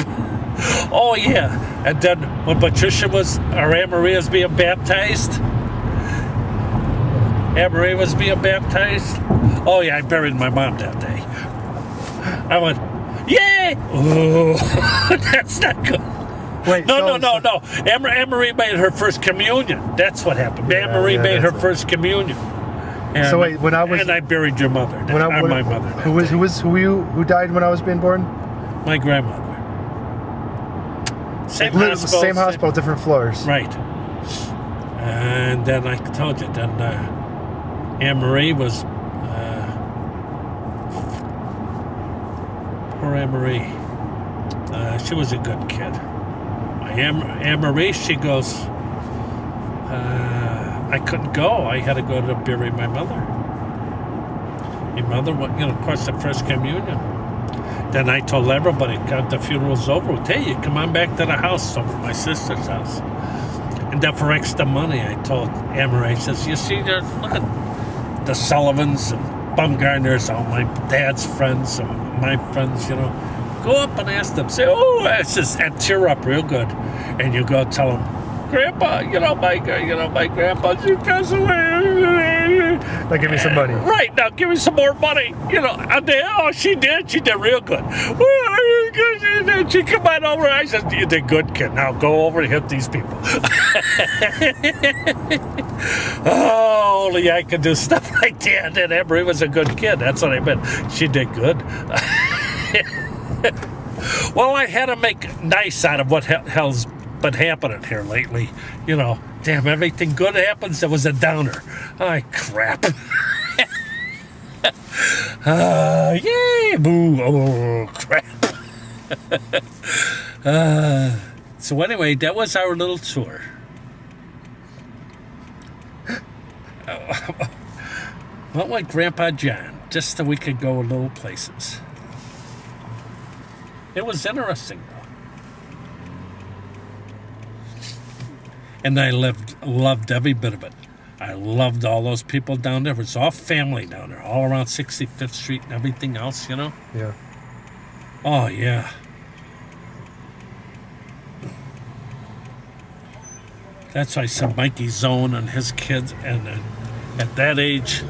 Oh, yeah. And then when Patricia or Anne Marie was being baptized, oh, yeah, I buried my mom that day. I went, yay! Oh, that's not good. Wait, No. Anne Marie made her first communion. That's what happened. Anne Marie made her first communion. And, so wait, when I was and I buried your mother. My mother. Who died when I was being born? My grandmother. Same hospital, different floors. Right. And then I told you, then Anne Marie was. Poor Anne Marie. She was a good kid. Anne Marie, she goes, I couldn't go. I had to go to bury my mother. Your mother, of course, the first communion. Then I told everybody, got the funeral's over with. Hey, you come on back to the house, over my sister's house. And then for extra money, I told Anne Marie, I says, you see, look at the Sullivans and Bumgarners, all my dad's friends and my friends, Go up and ask them. Say, oh, and tear up real good. And you go tell them, Grandpa, my grandpa, she passed away. Now give me some money. Right, now give me some more money. She did real good. She come on over. I said, you did good, kid. Now go over and hit these people. Oh, only I could do stuff like that. And Emery was a good kid. That's what I meant. She did good. Well, I had to make nice out of what hell's been happening here lately. Damn, everything good happens, it was a downer. Oh, crap. Yay, boo, oh, crap. So anyway, that was our little tour. Went with Grandpa John, just so we could go a little places. It was interesting, though. And I loved every bit of it. I loved all those people down there. It was all family down there, all around 65th Street and everything else, Yeah. Oh, yeah. That's why I said Mikey Zone and his kids, and at that age,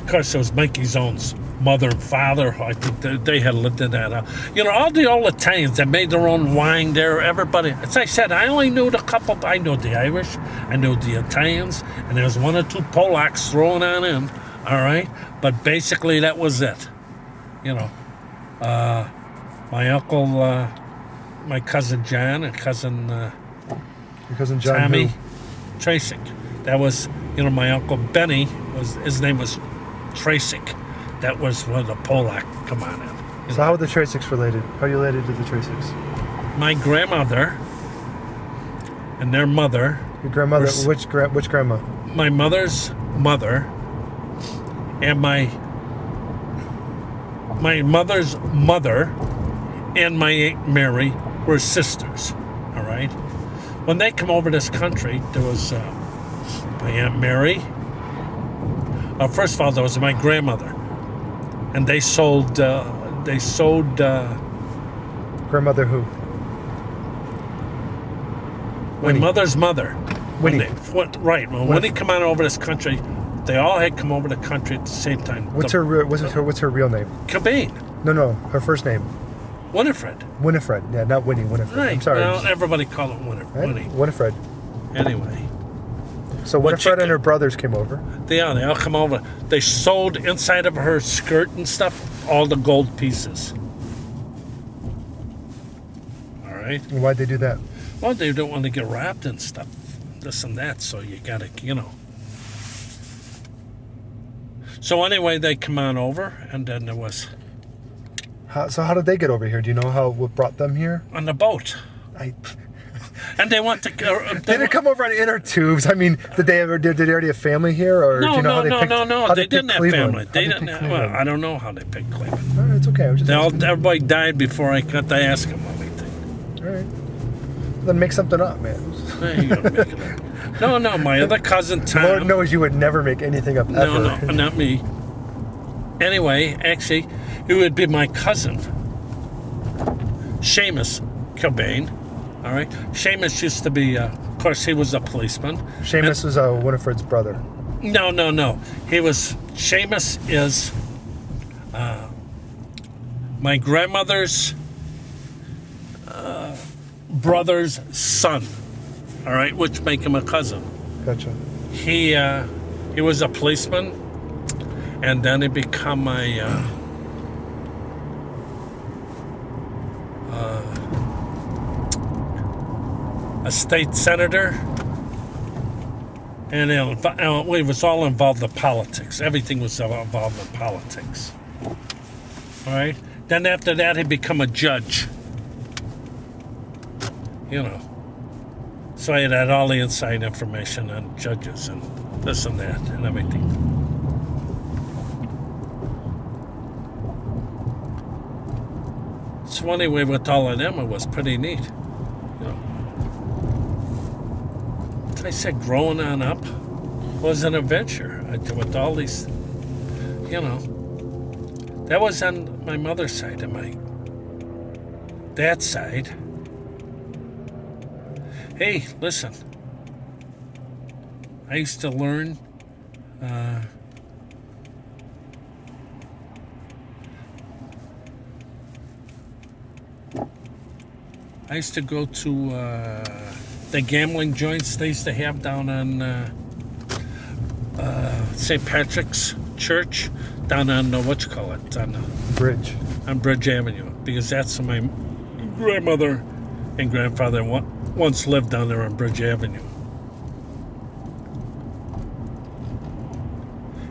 of course, it was Mikey Zone's mother and father. I think they had lived in that house. All the old Italians that made their own wine there, everybody. As I said, I only knew the couple. I knew the Irish, I knew the Italians, and there was one or two Polacks thrown on in, all right? But basically, that was it. My uncle, my cousin John, and cousin... Your cousin John Tommy who? Tracek. That was, my uncle Benny, his name was Tracek. That was when the Polak come on in. So how are the Traceks related? How are you related to the Traceks? My grandmother and their mother. Your grandmother, which grandma? My mother's mother and my mother's mother and my Aunt Mary were sisters, all right? When they come over this country, there was my Aunt Mary. First of all, there was my grandmother. And they sold Grandmother who? My mother's mother. Winnie. Right. When Winnie come on over this country, They all had come over the country at the same time. What's her real name? Cobain. No, her first name. Winifred. Winifred. Yeah, not Winnie. Winifred. Right. I'm sorry. Well, everybody called it Winifred. Right? Winnie. Winifred. Anyway. So Winifred and her brothers came over. They all come over. They sewed inside of her skirt and stuff all the gold pieces. All right. And why'd they do that? Well, they don't want to get robbed and stuff, this and that. So you got to, So anyway, they come on over, and then there was So how did they get over here? Do you know what brought them here? on the boat, and they went to. Did it come over on inner tubes? I mean, did they already have family here, or do you know how they picked? No. How They didn't have Cleveland? family. They didn't. Well, I don't know how they picked Cleveland. All right, it's okay. I was just asking. Everybody died before I got to ask them anything. All right. Then make something up, man. You gotta make it up. No, my other cousin Tom. Lord knows you would never make anything up ever. No, not me. Anyway, actually, it would be my cousin, Seamus Cobain. All right, Seamus used to be, of course, he was a policeman. Seamus was Winifred's brother. No. Seamus is my grandmother's brother's son. All right, which make him a cousin. Gotcha. He was a policeman, and then he become a state senator, and it was all involved in politics. Everything was involved in politics. All right. Then after that, he become a judge. So I had all the inside information on judges and this and that and everything. So anyway, with all of them, it was pretty neat. I said growing on up was an adventure with all these, That was on my mother's side and my dad's side. Hey, listen. I used to learn I used to go to the gambling joints they used to have down on St. Patrick's Church, down on on Bridge. On Bridge Avenue, because that's where my grandmother and grandfather once lived down there on Bridge Avenue.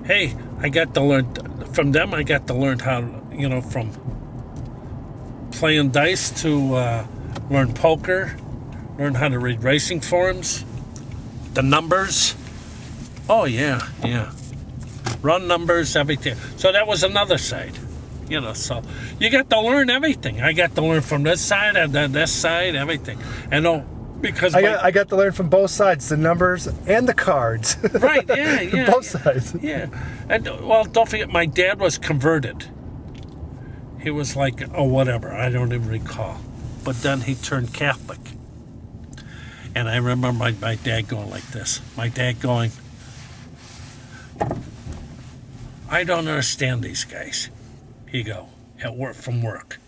Hey, I got to learn from them. I got to learn how, from playing dice to learn poker, learn how to read racing forms, the numbers. Oh yeah. Run numbers, everything. So that was another side. So you got to learn everything. I got to learn from this side and then this side, everything. Because I got to learn from both sides, the numbers and the cards. Right, yeah. Both sides. Yeah. And, well, don't forget, my dad was converted. He was like, whatever, I don't even recall. But then he turned Catholic. And I remember my dad going like this. My dad going, I don't understand these guys. He go, at work, from work.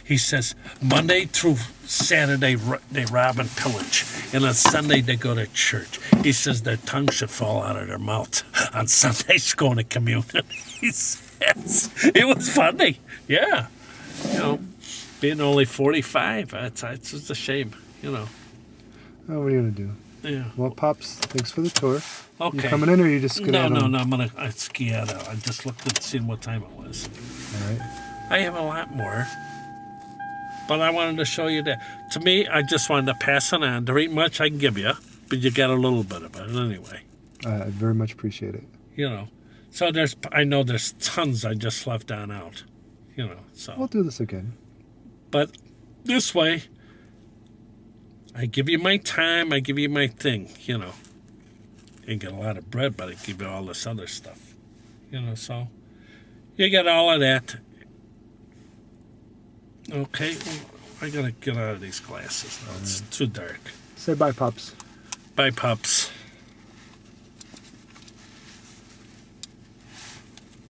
He says, Monday through Saturday, they rob and pillage. And on Sunday, they go to church. He says their tongue should fall out of their mouth. On Sundays, going to communion. He says, it was funny. Yeah. Being only 45, it's just a shame, Oh, what are you going to do? Yeah. Well, Pops, thanks for the tour. Okay. You coming in, or are you just No, I'm going to ski out. I just looked at seeing what time it was. All right. I have a lot more. But I wanted to show you that. To me, I just wanted to pass it on. There ain't much I can give you, but you got a little bit of it anyway. I very much appreciate it. So I know there's tons I just left on out. So. We'll do this again. But this way, I give you my time, I give you my thing, Ain't get a lot of bread, but I give you all this other stuff. So you get all of that. Okay, I gotta get out of these glasses now. It's too dark. Say bye, Pops. Bye, Pops.